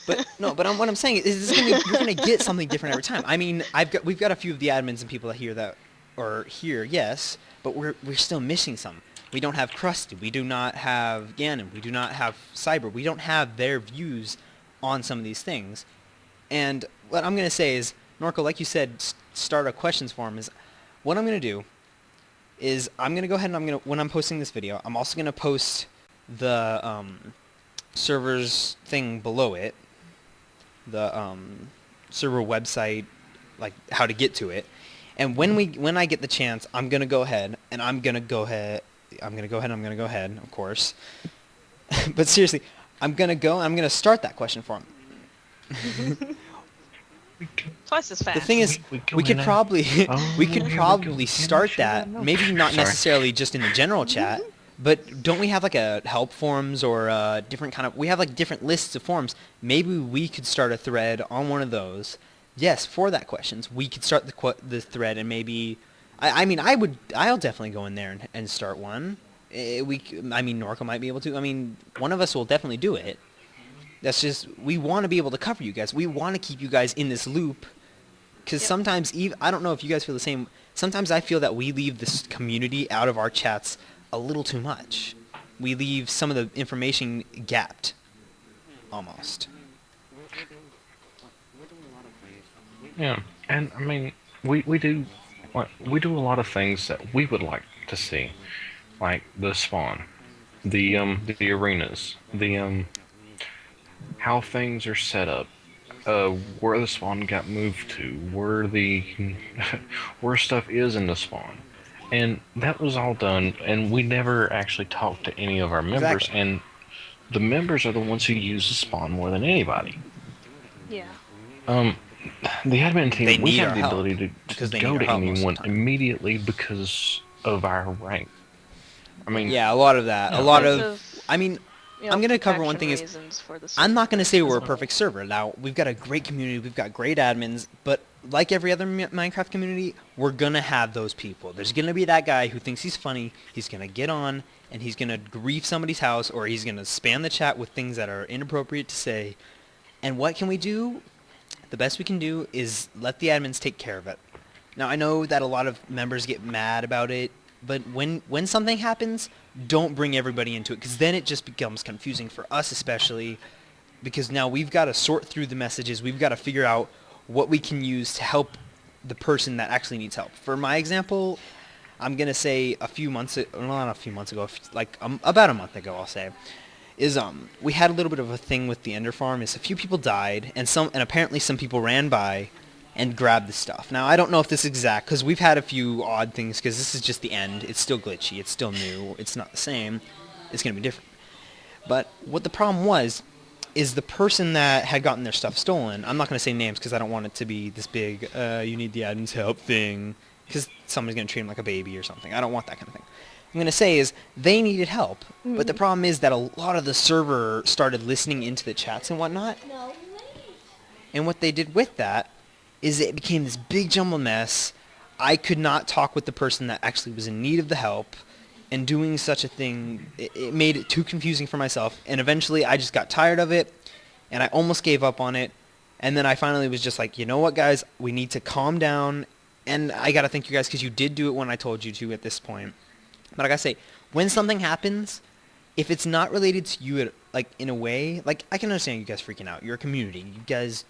But no, but what I'm saying is you're gonna get something different every time. I mean, we've got a few of the admins and people here that are here, yes, but we're still missing some. We don't have Krusty. We do not have Ganon. We do not have Cyber. We don't have their views on some of these things. And what I'm gonna say is, Norco, like you said, start a questions forum. Is what I'm gonna do is I'm gonna go ahead and when I'm posting this video, I'm also gonna post the server's thing below it, the server website, like how to get to it. And when I get the chance, I'm gonna go ahead, of course. But seriously, I'm gonna start that question for him. Twice as fast. The thing is, we could probably start that. Maybe not necessarily just in the general chat, but don't we have like a help forums or a different kind of? We have like different lists of forums. Maybe we could start a thread on one of those. Yes, for that questions, we could start the thread and maybe. I'll definitely go in there and start one. Norco might be able to. I mean, one of us will definitely do it. That's just, we want to be able to cover you guys. We want to keep you guys in this loop. Because sometimes, I don't know if you guys feel the same. Sometimes I feel that we leave this community out of our chats a little too much. We leave some of the information gapped. Almost. Yeah, and I mean, we do a lot of things that we would like to see, like the spawn, the arenas, the how things are set up, where the spawn got moved to, where where stuff is in the spawn, and that was all done, and we never actually talked to any of our members, Exactly. and the members are the ones who use the spawn more than anybody. Yeah. The admin team, They we need have our the help, ability because to they go need to our help most of the anyone time. immediately because of our rank. I mean, Yeah, a lot of that. Yeah. A lot Because of... I mean, you know, I'm going to cover one thing is... reasons for the I'm not going to say server we're a as well. perfect server. Now, we've got a great community, we've got great admins, but like every other Minecraft community, we're going to have those people. There's going to be that guy who thinks he's funny, he's going to get on, and he's going to grief somebody's house, or he's going to spam the chat with things that are inappropriate to say. And what can we do? The best we can do is let the admins take care of it. Now, I know that a lot of members get mad about it, but when something happens, don't bring everybody into it, because then it just becomes confusing for us especially, because now we've got to sort through the messages. We've got to figure out what we can use to help the person that actually needs help. For my example, I'm going to say not a few months ago, like about a month ago, I'll say, is we had a little bit of a thing with the Ender Farm. Is a few people died, and apparently some people ran by and grabbed the stuff. Now, I don't know if this is exact, because we've had a few odd things, because this is just the end. It's still glitchy. It's still new. It's not the same. It's going to be different. But what the problem was is the person that had gotten their stuff stolen, I'm not going to say names because I don't want it to be this big, you need the admin's help thing, because somebody's going to treat him like a baby or something. I don't want that kind of thing. I'm going to say is they needed help, but the problem is that a lot of the server started listening into the chats and whatnot. And what they did with that is it became this big jumbled mess. I could not talk with the person that actually was in need of the help, and doing such a thing, it made it too confusing for myself, and eventually I just got tired of it, and I almost gave up on it, and then I finally was just like, you know what, guys, we need to calm down, and I gotta thank you guys, because you did do it when I told you to at this point. But I gotta say, when something happens, if it's not related to you, like, in a way, like, I can understand you guys freaking out. You're a community. You guys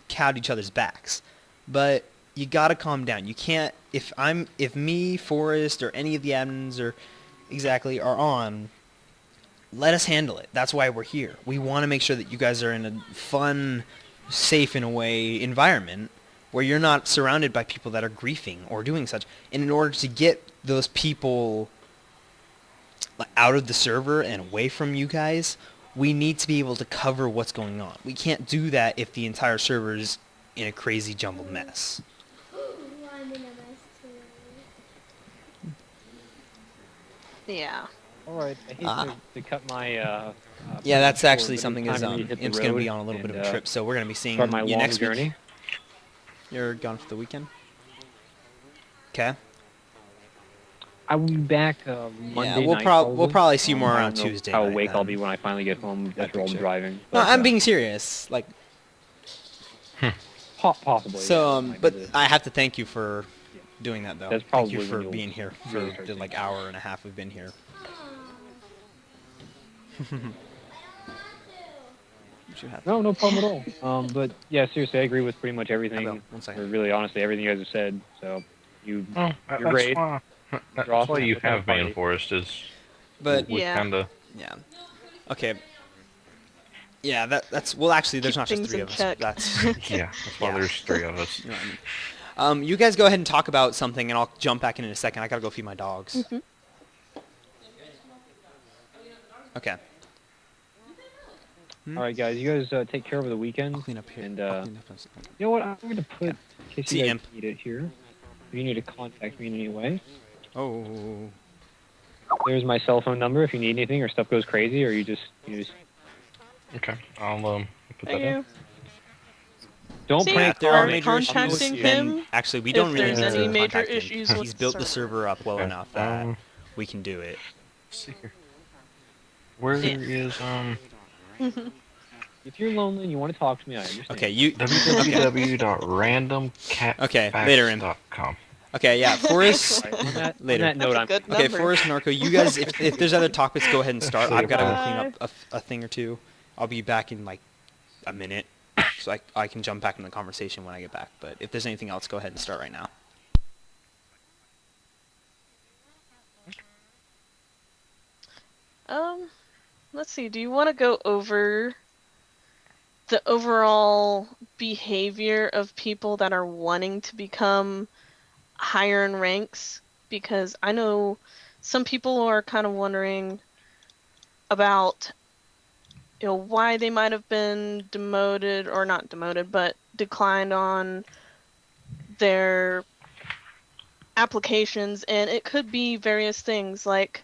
count each other's backs. But you gotta calm down. You can't, if me, Forrest, or any of the admins, or exactly, are on, let us handle it. That's why we're here. We want to make sure that you guys are in a fun, safe in a way environment where you're not surrounded by people that are griefing or doing such. And in order to get those people out of the server and away from you guys, we need to be able to cover what's going on. We can't do that if the entire server is in a crazy jumbled mess. Yeah. All right. I hate to cut my. Yeah, that's short, actually but something it's is time for me to hit the Imp's going to be road on a little bit of and, a trip, so we're going to be seeing start my you long next journey. week. You're gone for the weekend? Okay. I will be back Monday Yeah, we'll night. we'll probably see you more I around don't know Tuesday how night awake I'll then. be when I finally get home after all the picture. driving. No, But, I'm being serious. Like, possibly. so, yeah, that might but be I have to thank you for doing that, though. That's Thank you probably for when you'll being here really for start the seeing it. hour and a half we've been here. What you have? No problem at all. But yeah, seriously, I agree with pretty much I everything. will. 1 second. Or really, honestly, everything you guys have said. So you're That's great. why. That's awesome. why you Let's have a have band party. forest is. But we Yeah. kind of. yeah, okay. Yeah, that's well. Actually, there's Keep not just things 3 in of us. check. That's Yeah, that's why Yeah. there's 3 of us. you know what I mean. You guys go ahead and talk about something, and I'll jump back in a second. I gotta go feed my dogs. Mhm. Okay. All right, guys. You guys take care over the weekend. I'll clean up here. And I'll clean up this- you know what? I'm going to put, in case See, you guys Imp. need it here. If you need to contact me in any way, Oh. there's my cell phone number. If you need anything or stuff goes crazy, or you just Okay, I'll put that Thank in. you. don't See, prank If there are call me. major issues, contacting then him actually we if don't really there's need any to major contact him. issues He's with built the the server up well Okay, enough that we can do it. let's see here. Where Yeah. is If you're lonely and you want to talk to me, I understand. Okay, you. Okay, later, Imp. www.randomcatfacts.com. Okay, yeah, Forrest. All right, on that Later. note, That's a I'm good Okay, number. Forrest, Narco, you guys, if there's other topics, go ahead and start. I've got to go Bye. clean up a thing or two. I'll be back in like a minute, so I can jump back in the conversation when I get back. But if there's anything else, go ahead and start right now. Let's see. Do you want to go over the overall behavior of people that are wanting to become higher in ranks? Because I know some people are kind of wondering about, why they might have been demoted, or not demoted, but declined on their applications, and it could be various things like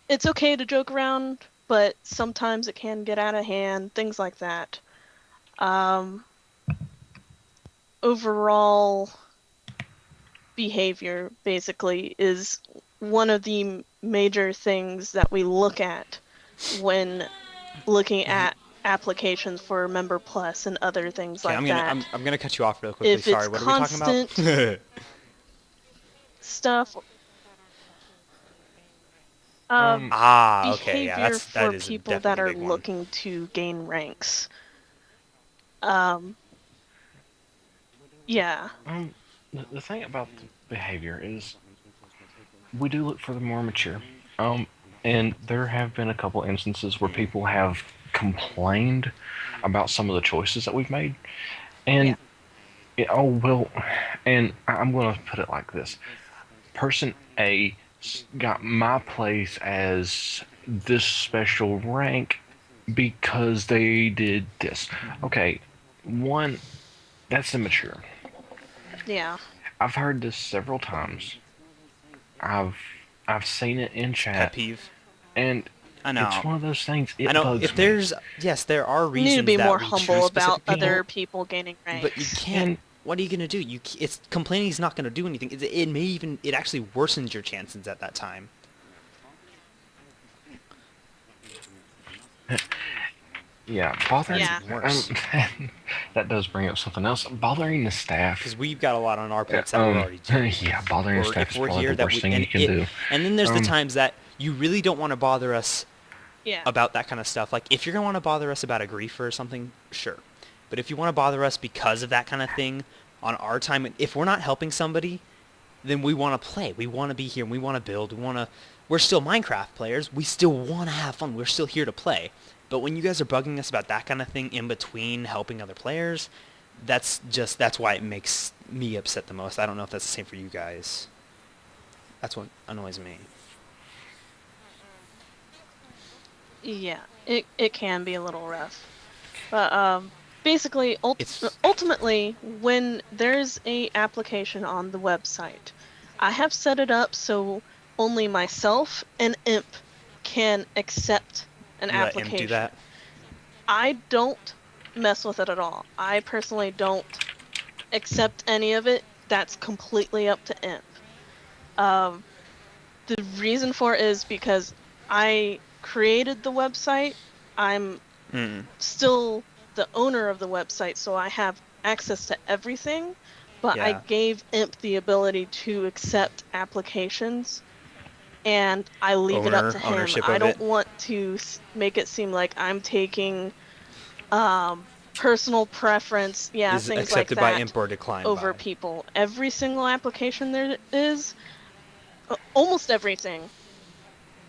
it's okay to joke around, but sometimes it can get out of hand, things like that. Overall behavior basically is one of the major things that we look at when looking at applications for Member Plus and other things Okay, like I'm that. gonna cut you off real quickly. If Sorry, it's what are we talking about? Stuff. Okay, yeah, Behavior that for is people that definitely are a big one. looking to gain ranks. Yeah. The thing about the behavior is we do look for the more mature. And there have been a couple instances where people have complained about some of the choices that we've made. And and I'm going to put it like this. Person A got my place as this special rank because they did this. Okay, one, that's immature. Yeah. I've heard this several times. I've seen it in Pet chat, peeve. and I know. it's one of those things. It I know. bugs If me. there's there are You reasons need to be that more we humble choose about specific people, other people gaining ranks. but you can't. What are you gonna do? It's complaining is not gonna do anything. It may even it actually worsens your chances at that time. Yeah, bothering. Yeah. Worse. That does bring up something else. Bothering the staff. Because we've got a lot on our plates that we're already doing. Yeah, bothering the Or staff if is we're probably here, the that worst we, thing and you can it- do. And then there's the Um, times that you really don't want to bother us Yeah. about that kind of stuff. Like, if you're going to want to bother us about a griefer or something, sure. But if you want to bother us because of that kind of thing on our time, if we're not helping somebody, then we want to play. We want to be here. And we want to build. We're still Minecraft players. We still want to have fun. We're still here to play. But when you guys are bugging us about that kind of thing in between helping other players, that's why it makes me upset the most. I don't know if that's the same for you guys. That's what annoys me. Yeah, it can be a little rough. But basically, It's ultimately, when there's a application on the website, I have set it up so only myself and Imp can accept an let application. him do that. I don't mess with it at all. I personally don't accept any of it. That's completely up to Imp. The reason for it is because I created the website. I'm still the owner of the website, so I have access to everything, but I Yeah. gave Imp the ability to accept applications, and I leave it up to him. Ownership I of don't it. want to make it seem like I'm taking personal preference, Is things accepted like by that, Imp or declined over by. people. Every single application there is, almost everything.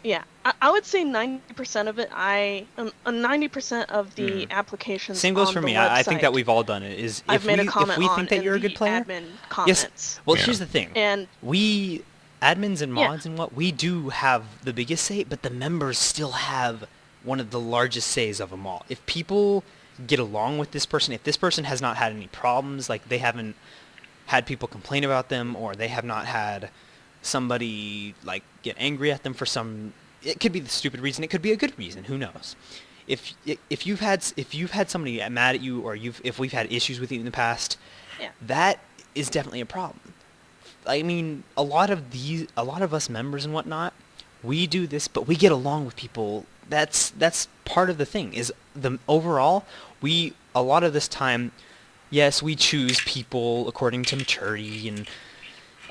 Yeah, I would say 90% of it. 90% of the applications Same goes on for the me. website, I think that we've all done it. Is I've made a comment if we on think that in you're a the good player, admin yes. comments. Well, Yeah. here's the thing. And We admins and Yeah. mods and what we do have the biggest say, but the members still have one of the largest says of them all. If people get along with this person, if this person has not had any problems, like they haven't had people complain about them, or they have not had somebody like get angry at them for some, it could be the stupid reason, it could be a good reason, who knows. If you've had somebody mad at you, or if we've had issues with you in the past, yeah, that is definitely a problem. I mean, a lot of us members and whatnot, we do this, but we get along with people. That's part of the thing. Is the overall, a lot of this time, yes, we choose people according to maturity and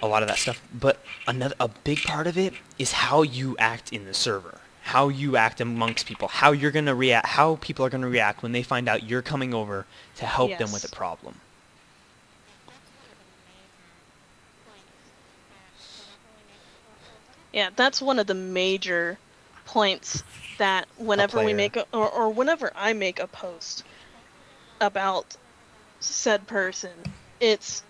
a lot of that stuff. But a big part of it is how you act in the server, how you act amongst people, how you're gonna react, how people are gonna react when they find out you're coming over to help them with a Yes. problem. yeah, that's one of the major points that whenever we player. make or whenever I make a post about said person, it's,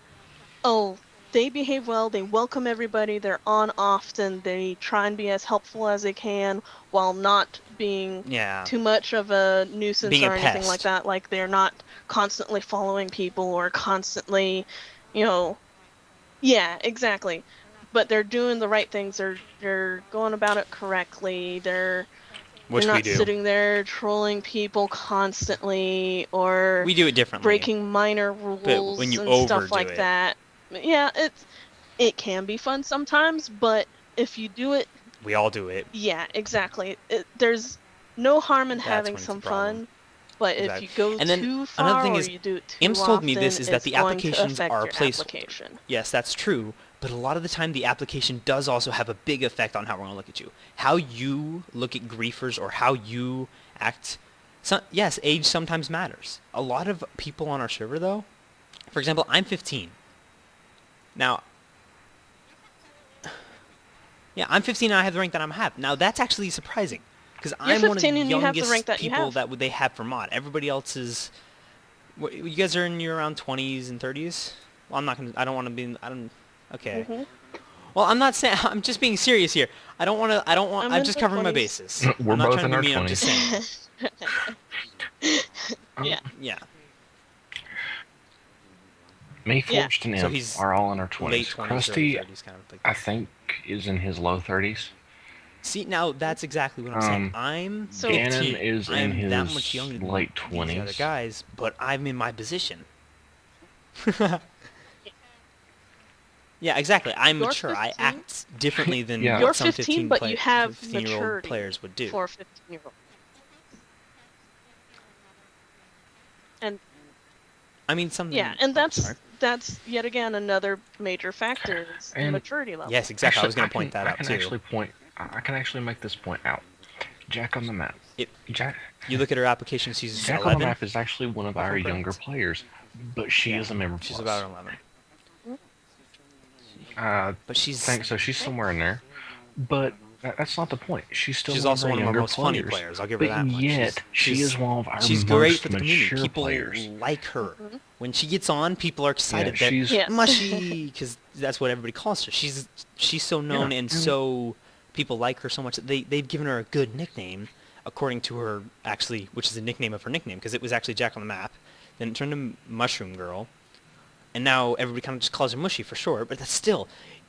oh, they behave well, they welcome everybody, they're on often, they try and be as helpful as they can while not being Yeah. too much of a nuisance Being a or anything like pest. that. Like, they're not constantly following people or constantly, yeah, exactly. But they're doing the right things, they're going about it correctly, they're Which not we do. sitting there trolling people constantly or We do it differently. breaking minor rules when you and overdo stuff like it. that. Yeah, it can be fun sometimes, but if you do it, We all do it. yeah, exactly. There's no harm in That's having when it's a some problem. fun, but Exactly. if you go And then too another far thing or is, you do it too Imps often, told me this, is that it's the going to applications affect are a your placeholder. application. Yes, that's true, but a lot of the time the application does also have a big effect on how we're going to look at you. How you look at griefers or how you act. Yes, age sometimes matters. A lot of people on our server, though, for example, I'm 15. Now, yeah, I'm 15 and I have the rank that I'm have. Now, that's actually surprising, because You're I'm one of the 15 and you have the youngest rank that you people have. that they have for mod. Everybody else is... You guys are in your around 20s and 30s? Well, I'm not going to... I don't want to be... Okay. Mhm. Well, I'm not saying... I'm just being serious here. I don't want... I'm I'm in just my covering my 20s. bases. We're I'm not both trying in to our be mean, I'm just 20s. saying. Yeah. Yeah. Me, Yeah. Forged, and So Imp he's are all in our Late 20s. 20s, Krusty, early 30s kind of thing. I think, is in his low 30s. See, now that's exactly what I'm saying. Um, I'm So- 15. Ganon is in I'm that his much younger than late these other 20s. guys, but I'm in my position. Yeah, exactly. I'm You're mature. I 15? act differently than Yeah. what You're some 15, but you have 15-year-old maturity players would do. for a 15-year-old. And I mean, something... yeah, and oh, sorry. that's yet again another major factor is the And- maturity level. Yes, exactly. I was going to Actually, point that I out, can too. I can actually make this point out. Jack on the map. It- Jack, You look at her application, she's Jack 11. on the map is actually one of If I'm our correct. younger players, but she Yeah, is a member She's plus. about 11. I But she's think so. She's somewhere in there, but that's not the point. She's still she's one also of our one of our younger most funny players. players. I'll give her But that much. yet, she is one of our she's great for most the community. mature People players. like her. Mhm. When she gets on, people are Yeah, excited. They're she's Yeah. mushy because that's what everybody calls her. She's so known Yeah, and and- so people like her so much that they've given her a good nickname, according to her actually, which is a nickname of her nickname because it was actually Jack on the Map. Then it turned to Mushroom Girl, and now everybody kind of just calls her Mushy for short. But that's still,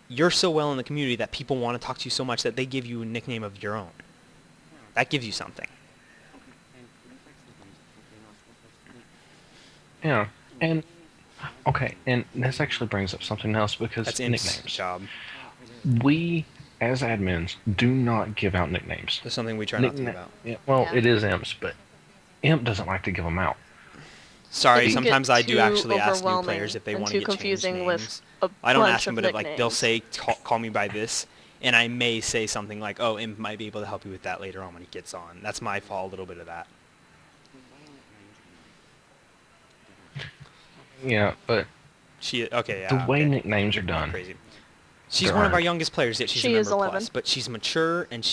you're so well in the community that people want to talk to you so much that they give you a nickname of your own. That gives you something. Yeah, and okay, and this actually brings up something else because That's Imp's nicknames. job. We, as admins, do not give out nicknames. That's something we try not to Nickna- give out. Yeah, well, Yeah. it is Imp's, but Imp doesn't like to give them out. Sorry, It can sometimes get I do too actually ask new overwhelming players if they and want to too get changed confusing names. with a I don't bunch ask them, of but like they'll nicknames. say, call me by this, and I may say something like, "Oh, Imp might be able to help you with that later on when he gets on." That's my fault, a little bit of that. Yeah, but Okay, yeah. the way okay. nicknames are done, Crazy. She's They're one of our earned. youngest players, yet she's She a is member 11. plus. But she's mature, and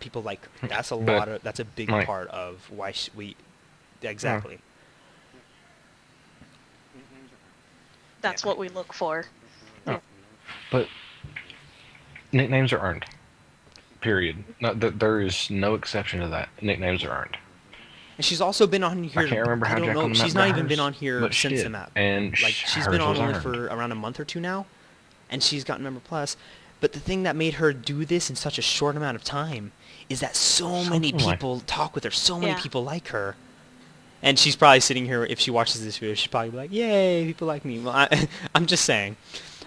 people like her. That's a But, lot of. That's a big like- part of why we. Exactly. That's Yeah. what we look for. but nicknames are earned. Period. No, there is no exception to that. Nicknames are earned. And she's also been on here. I can't remember how I don't Jack know. on the Map She's got not even hers, been on here but she since did, the map. and Like she's been hers on was only earned. for around a month or two now, and she's gotten member plus. But the thing that made her do this in such a short amount of time is that so many Something like- people talk with her. So many Yeah. people like her. And she's probably sitting here, if she watches this video, she's probably like, "Yay, people like me." Well, I'm just saying.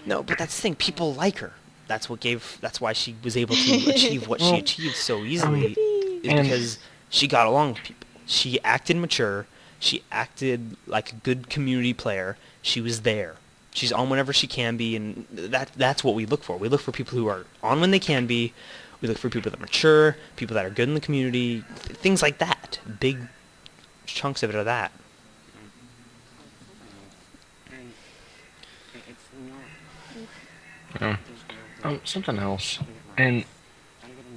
No, but that's the thing. People like her. That's why she was able to achieve what she Well, achieved so easily. Is and- because she got along with people. She acted mature. She acted like a good community player. She was there. She's on whenever she can be, and that's what we look for. We look for people who are on when they can be. We look for people that are mature, people that are good in the community, things like that. Big chunks of it are that. Something else, and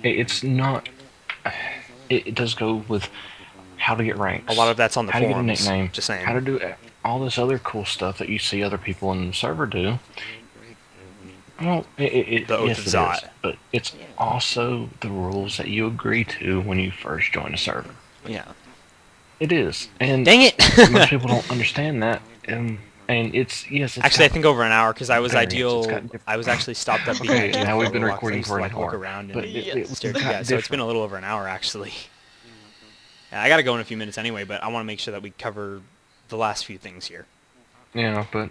it's not. It does go with how to get ranks. A lot of that's on the how to get a forums, nickname. just saying. How to do all this other cool stuff that you see other people in the server do. Well, The Oath yes, of it is, Zot. but it's also the rules that you agree to when you first join a server. Yeah. It is, and Dang it! most people don't understand that. And it's yes. It's Actually, I got think over an hour because I was variants. It's ideal. got different- I was actually stopped up. Okay, being now we've for been a while 'cause I recording used for to, an like, walk hour, around but and Yes. stare at got you guys. So it's been a different. little over an hour actually. Yeah, I gotta go in a few minutes anyway, but I want to make sure that we cover the last few things here. Yeah, but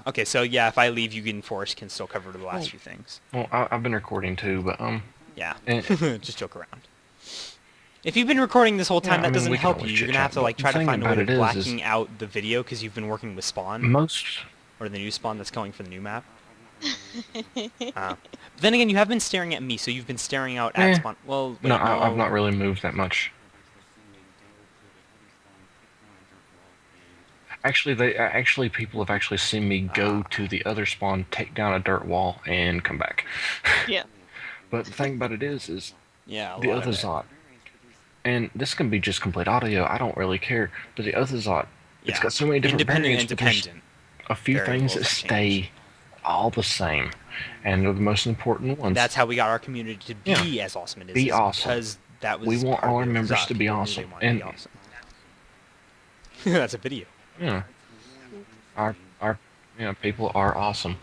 Okay, so yeah, if I leave, you and Forrest can still cover the last Oh. few things. well, I've been recording too, but Yeah, Eh. just joke around. If you've been recording this whole Yeah, time, I that mean, doesn't we can help you. always You're gonna have chit-chat, to like but try the to thing find a way about to it is blacking out the video because you've been working with Spawn most. or the new Spawn that's going for the new map. But then again, you have been staring at me, so you've been staring out at Eh. Spawn. Well, wait, No, I've not really moved that much. Actually, people have actually seen me go to the other spawn, take down a dirt wall, and come back. Yeah. But the thing about it is Yeah, a the lot of other it. Zot, and this can be just complete audio. I don't really care. But the other Zot, it's Yeah. got so many different Independent variants, and but there's dependent. a few variables things that that stay change. all the same, and they're the most important ones. That's how we got our community to be as awesome it is. Be is awesome. Because that was We want part all of our it. members Zot. to be People knew awesome. they wanted to be And- awesome. That's a video. Yeah. Our people are awesome,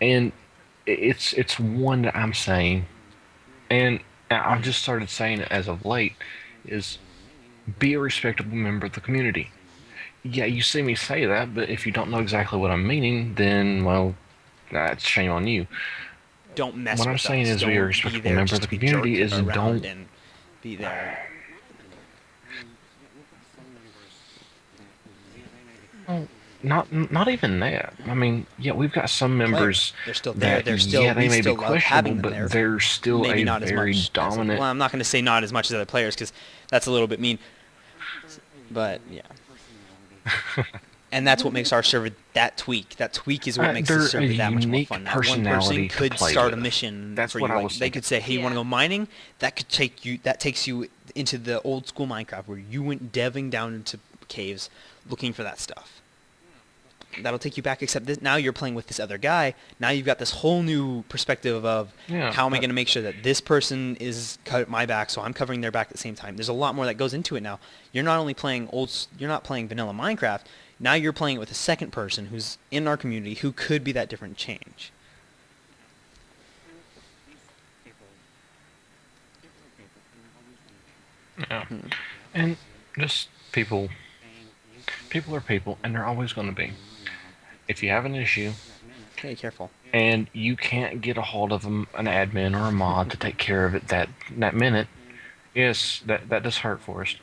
and it's one that I'm saying, and I've just started saying it as of late, is be a respectable member of the community. Yeah, you see me say that, but if you don't know exactly what I'm meaning, then well, that's shame on you. Don't mess What with I'm saying us. is be a Don't respectable there member just of the to be community jerk is around don't- and be there. Not even that. I mean, yeah, we've got some members They're still there. that They're still. yeah, they we may still be love questionable, having them but there. they're still Maybe a not as very much. dominant. Well, I'm not going to say not as much as other players because that's a little bit mean. But yeah. And that's what makes our server that tweak. That tweak is what makes the They're server a that much more unique fun. That one person personality to could play start a with. mission That's for what you. I Like, was they thinking. could say, "Hey, you want to Yeah. go mining?" That could take you. That takes you into the old school Minecraft where you went delving down into caves looking for that stuff. That'll take you back. Except this, now you're playing with this other guy. Now you've got this whole new perspective of Yeah, how am I going to make sure that this person is cut my back, so I'm covering their back at the same time. There's a lot more that goes into it now. You're not only playing you're not playing vanilla Minecraft. Now you're playing it with a second person who's in our community who could be that different change. Yeah. And just people are people, and they're always going to be. If you have an issue Okay, careful. and you can't get a hold of an admin or a mod to take care of it that minute, yes, that does hurt for us.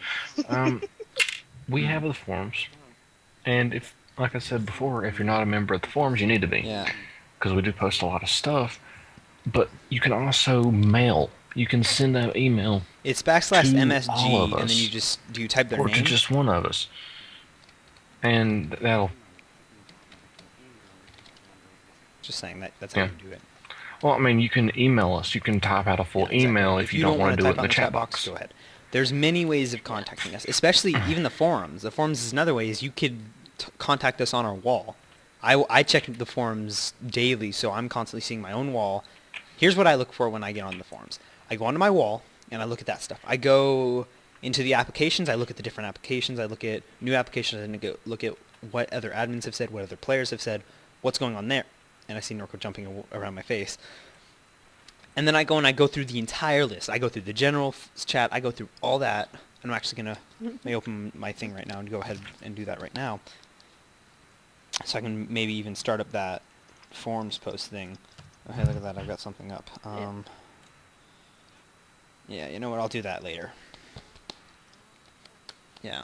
We have the forums, and if, like I said before, if you're not a member of the forums, you need to be. Yeah. Because we do post a lot of stuff. But you can also mail. You can send an email It's to all /MSG, of and then us, do you type their or name? to just one of us, and that'll. Just saying that's how Yeah. you do it. Well, I mean, you can email us. You can type out a full Yeah, exactly. email if you don't want to do it type in the out chat box. Go ahead. There's many ways of contacting us, especially even the forums. The forums is another way. Is you could contact us on our wall. I check the forums daily, so I'm constantly seeing my own wall. Here's what I look for when I get on the forums. I go onto my wall, and I look at that stuff. I go into the applications. I look at the different applications. I look at new applications, and I look at what other admins have said, what other players have said, what's going on there. And I see Norco jumping around my face. And then I go through the entire list. I go through the general chat. I go through all that. I'm actually going to may open my thing right now and go ahead and do that right now. So I can maybe even start up that forums post thing. Oh, hey, look at that. I've got something up. Yeah, you know what? I'll do that later. Yeah.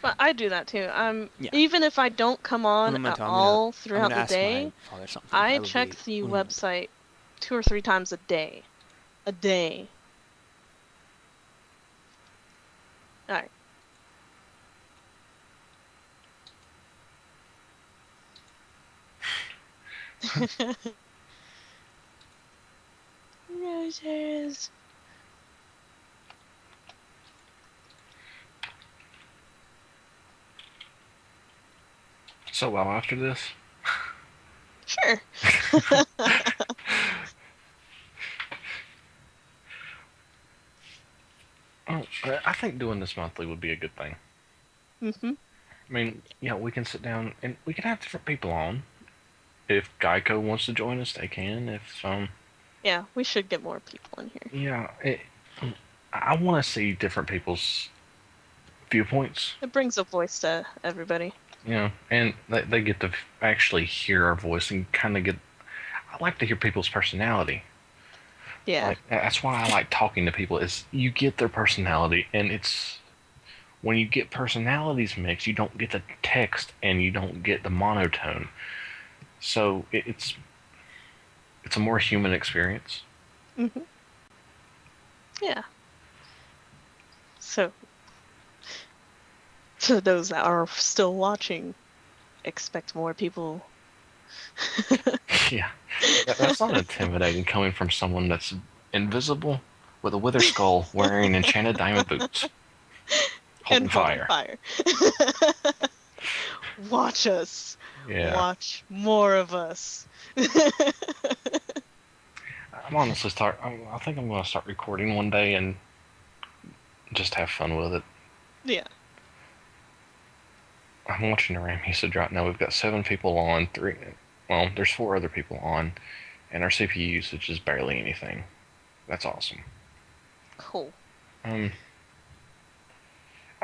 But I do that too. Yeah. Even if I don't come on at all throughout the day, I check the website 2 or 3 times a day. A day. Alright. Roses. So, well, after this, Sure. I think doing this monthly would be a good thing. Mhm. I mean, yeah, we can sit down and we can have different people on. If Geico wants to join us, they can. If Yeah, we should get more people in here. yeah, I want to see different people's viewpoints. It brings a voice to everybody. Yeah, and they get to actually hear our voice and kind of get. I like to hear people's personality. Yeah. Like, that's why I like talking to people. Is you get their personality, and it's when you get personalities mixed, you don't get the text and you don't get the monotone. So it's a more human experience. Mhm. Yeah. So, to those that are still watching, expect more people. Yeah, that's not intimidating coming from someone that's invisible with a withered skull wearing enchanted diamond boots. Holding fire. Watch us. Yeah. Watch more of us. I'm honestly I think I'm going to start recording one day and just have fun with it. Yeah. I'm watching the RAM usage right now. We've got 7 people on, there's 4 other people on, and our CPU usage is barely anything. That's awesome. Cool. I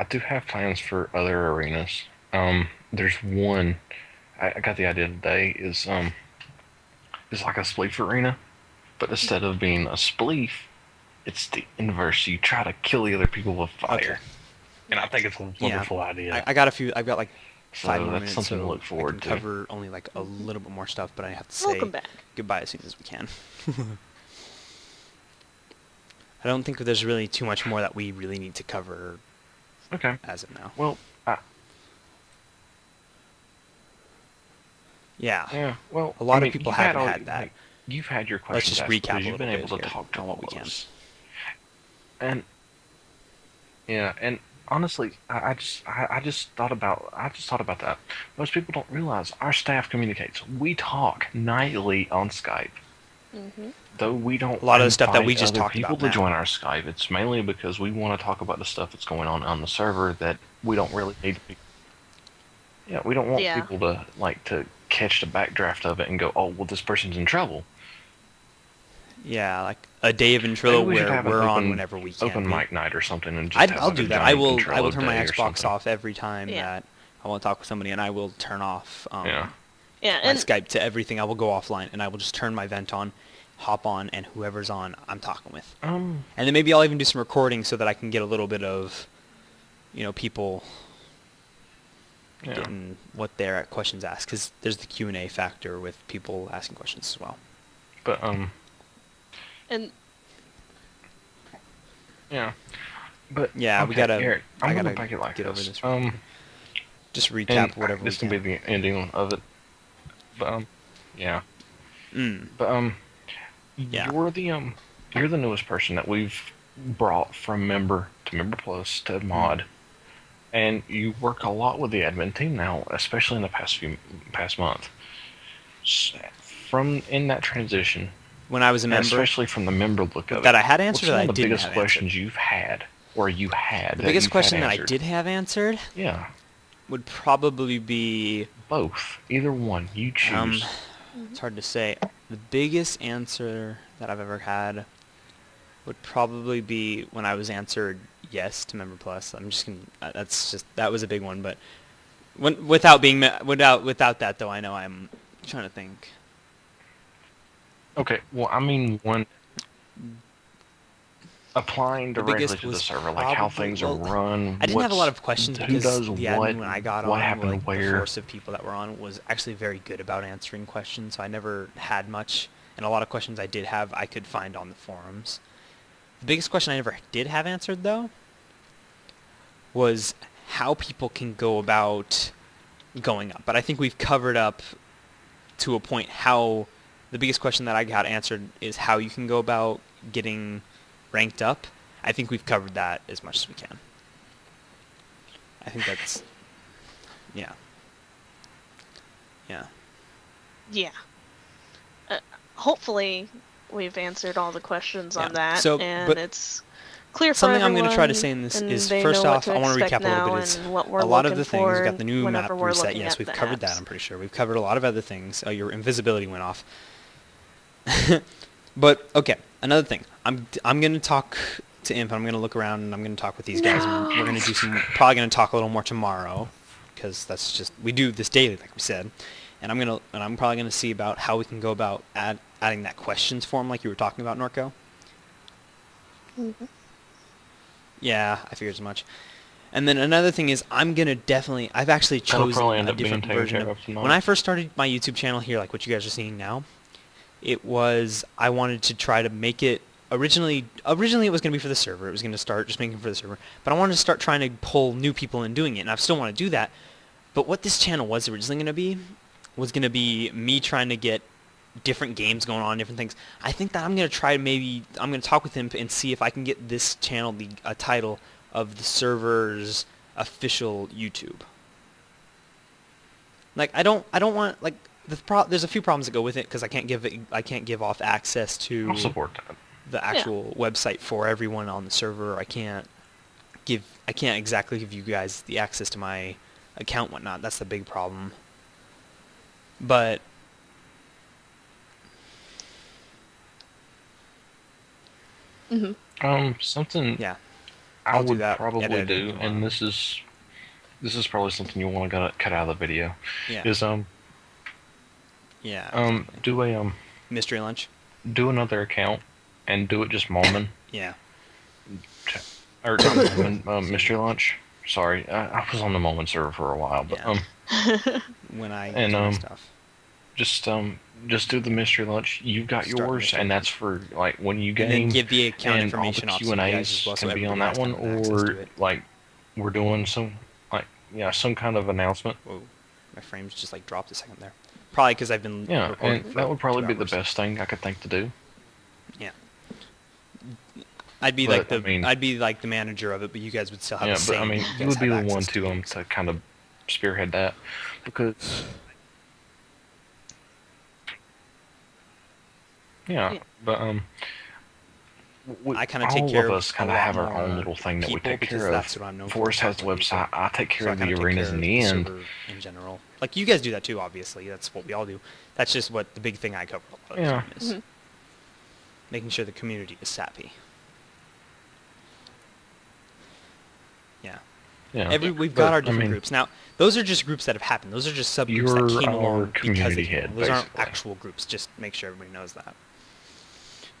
do have plans for other arenas. There's one I got the idea today is it's like a spleef arena, but instead of being a spleef, it's the inverse. You try to kill the other people with fire. Okay. And I think it's a wonderful idea. I've got like 5 more that's minutes, something so to look forward I can cover only like a little bit more stuff, but I have to say Welcome back. Goodbye as soon as we can. I don't think there's really too much more that we really need to cover Okay. as of now. Well, Yeah. Yeah, well, A lot I mean, of people you've had haven't all, had that. like, you've had your Let's questions just asked recap because a you've little been bit able to here, talk to all what we of can. us. And yeah, and honestly, I just thought about that. Most people don't realize our staff communicates. We talk nightly on Skype. Mm-hmm. Though we don't A lot of the stuff that we invite just other talked people about to now. join our Skype, it's mainly because we want to talk about the stuff that's going on the server that we don't really need people. Yeah, we don't want Yeah. people to to catch the backdraft of it and go, oh, well, this person's in trouble. Yeah, like a day of Maybe Intrilla we should where have an we're on whenever we can open be. mic night or something and just have I'll like a do that. I giant will Ventrilo turn my day or Xbox something. off every time Yeah. that I want to talk with somebody, and I will turn off Yeah. Yeah, my and Skype to everything. I will go offline, and I will just turn my vent on, hop on, and whoever's on, I'm talking with. And then maybe I'll even do some recording so that I can get a little bit of, people Yeah. getting what their questions asked, because there's the Q&A factor with people asking questions as well. But and yeah. But Yeah, okay, we gotta. Eric, I I'm gotta gonna back it like get this. over this. Really quick. Just recap And whatever this we can can. be the ending of it. But yeah. Mm. But Yeah. you're the newest person that we've brought from member to member plus to mod, and you work a lot with the admin team now, especially in the past month. From in that transition, When I was a and member, especially from the member look of that it, I had answered, what's that one I of the didn't biggest have questions answered. you've had, or you had? The that biggest you've question had that I answered? did have answered Yeah, would probably be. both. Either one. You choose. It's hard to say. The biggest answer that I've ever had would probably be when I was answered yes to Member Plus. I'm just gonna. That was a big one, but without that though, I know I'm trying to think. Okay, well, I mean, one applying The directly biggest to the was server, like how things are well, run. I didn't have a lot of questions who because does the what, admin when I got what on, happened like the where. force of people that were on, was actually very good about answering questions. So I never had much, and a lot of questions I did have, I could find on the forums. The biggest question I never did have answered though was how people can go about going up. But I think we've covered up to a point how the biggest question that I got answered is how you can go about getting ranked up. I think we've covered that as much as we can. I think that's, yeah. Yeah. yeah. Hopefully, we've answered all the questions on Yeah. that, So, and but it's clear for something I'm everyone. going to try to say in this and is, they first know off, what I want to expect recap a little now bit. Is and what we're a lot of looking the things, we've got the new whenever map we're reset. looking Yes, at we've the covered that, apps. I'm pretty sure. We've covered a lot of other things. Your invisibility went off. But, okay, another thing. I'm going to talk to Imp, I'm going to look around, and I'm going to talk with these guys, and we're going to do probably going to talk a little more tomorrow, because that's just, we do this daily, like we said. And I'm probably going to see about how we can go about adding that questions form like you were talking about, Norco. Mm-hmm. Yeah, I figured as much. And then another thing is, I've actually That'll chosen probably end a up being different taken version care of. of tonight. When I first started my YouTube channel here, like what you guys are seeing now, it was, I wanted to try to make it, originally it was going to be for the server. It was going to start just making it for the server. But I wanted to start trying to pull new people in doing it, and I still want to do that. But what this channel was originally going to be, was going to be me trying to get different games going on, different things. I think that I'm going to talk with him and see if I can get this channel a title of the server's official YouTube. Like, I don't want, like, there's a few problems that go with it, because I can't give off access to I'll support that. the actual website for everyone on the server. I can't exactly give you guys the access to my account, whatnot. That's the big problem. But Mm-hmm. Something yeah, I I'll do would that. probably Edit it do, tomorrow. and this is probably something you want to cut out of the video. Yeah. Is Yeah. Exactly. do Mystery lunch. do another account and do it just Moment Yeah. or not Moment, Mystery Lunch. Sorry, I was on the Moment server for a while, but Yeah. When I And, do my stuff. just do the Mystery Lunch. You've got Start yours, Mystery and that's for like when you And then game. give the account And all the information off to Q you and guys A's as well, so can be on everybody that has one, access to or it. like we're doing some some kind of announcement. Whoa, my frames just like dropped a second there. Probably because I've been Yeah, recording and for that would probably 2 be the hours. best thing I could think to do. Yeah. I'd be But, like the I mean- I'd be like the manager of it, but you guys would still have Yeah, the but same. I mean, you guys would be have the one access to games. to kind of spearhead that, because yeah, Yeah. but I kind of take all care of of us a kind of lot have our own more little thing that we people take because care that's of. what I'm known for, Forrest has the talking with people. website. I take care So I of kind the of take arenas care in of the end. server in general. Like you guys do that too, obviously. That's what we all do. That's just what the big thing I cover all the Yeah. time is. Mhm. Making sure the community is sappy. Yeah. Yeah, We've but, got our I different mean, groups. Now, those are just groups that have happened. Those are just subgroups You're that came our along because community they came head, along. Those aren't basically. actual groups. Just make sure everybody knows that.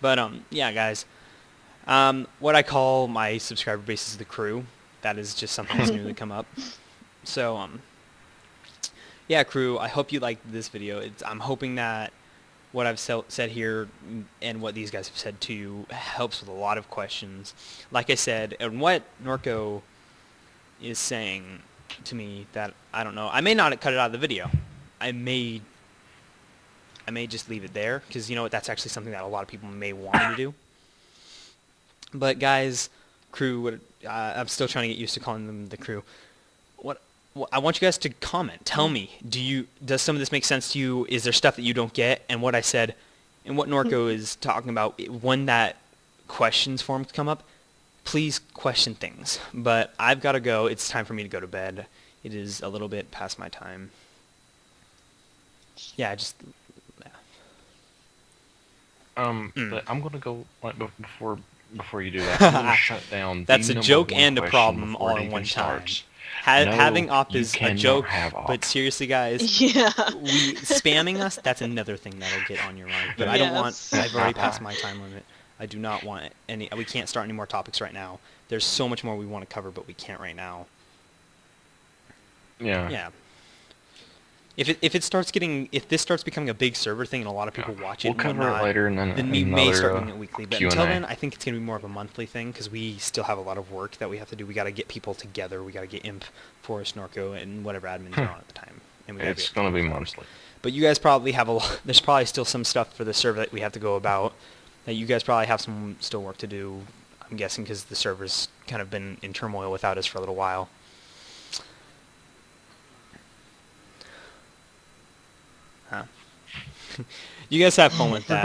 But yeah, guys. What I call my subscriber base is the crew. That is just something that's newly come up. So yeah, crew. I hope you liked this video. I'm hoping that what I've said here and what these guys have said to you helps with a lot of questions. Like I said, and what Norco is saying to me that I don't know. I may not cut it out of the video. I may just leave it there because you know what? That's actually something that a lot of people may want me to do. But guys, crew, I'm still trying to get used to calling them the crew. What I want you guys to comment. Tell me, does some of this make sense to you? Is there stuff that you don't get? And what I said, and what Norco is talking about, when that questions form come up, please question things. But I've got to go. It's time for me to go to bed. It is a little bit past my time. Yeah, But I'm gonna go like before you do that. I'm gonna shut down. That's the a number joke one and a question problem before all it in even one time. starts. No, Having op you is a cannot joke, have op. but seriously, guys, Yeah. we spamming us. That's another thing that'll get on your mind. But I don't want. Yes. I've already passed my time limit. I do not want any. We can't start any more topics right now. There's so much more we want to cover, but we can't right now. Yeah. Yeah. If this starts becoming a big server thing and a lot of people watch it, We'll and cover it whatnot, later, and then we may start doing another it weekly. But Q&A. until then, I think it's gonna be more of a monthly thing because we still have a lot of work that we have to do. We got to get people together. We got to get Imp, Forrest, Norco, and whatever admins are on at the time. And we gotta It's get gonna be people. monthly. But you guys probably have a lot. There's probably still some stuff for the server that we have to go about. That you guys probably have some still work to do. I'm guessing because the server's kind of been in turmoil without us for a little while. Huh. You guys have fun with that.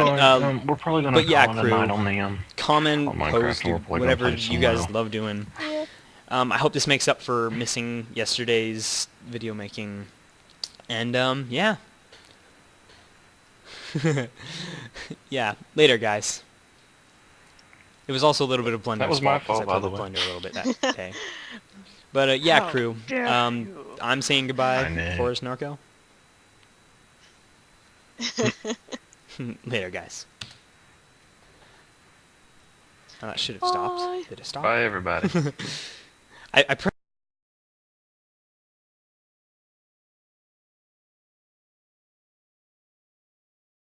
We're probably gonna but yeah, call it a crew, night on the comment, on Minecraft, post, and we're probably gonna whatever play some you guys WoW. love doing. Yeah. I hope this makes up for missing yesterday's video making. And yeah. Yeah, later guys. It was also a little bit of Blender's That was my fault, 'cause fault, I by the played with way. Blender a little bit that day. But yeah, How crew. dare you. I'm saying goodbye, I know. Forrest Narco. Later, guys. Oh, that should have Bye. stopped. Did it stop? Bye, everybody. I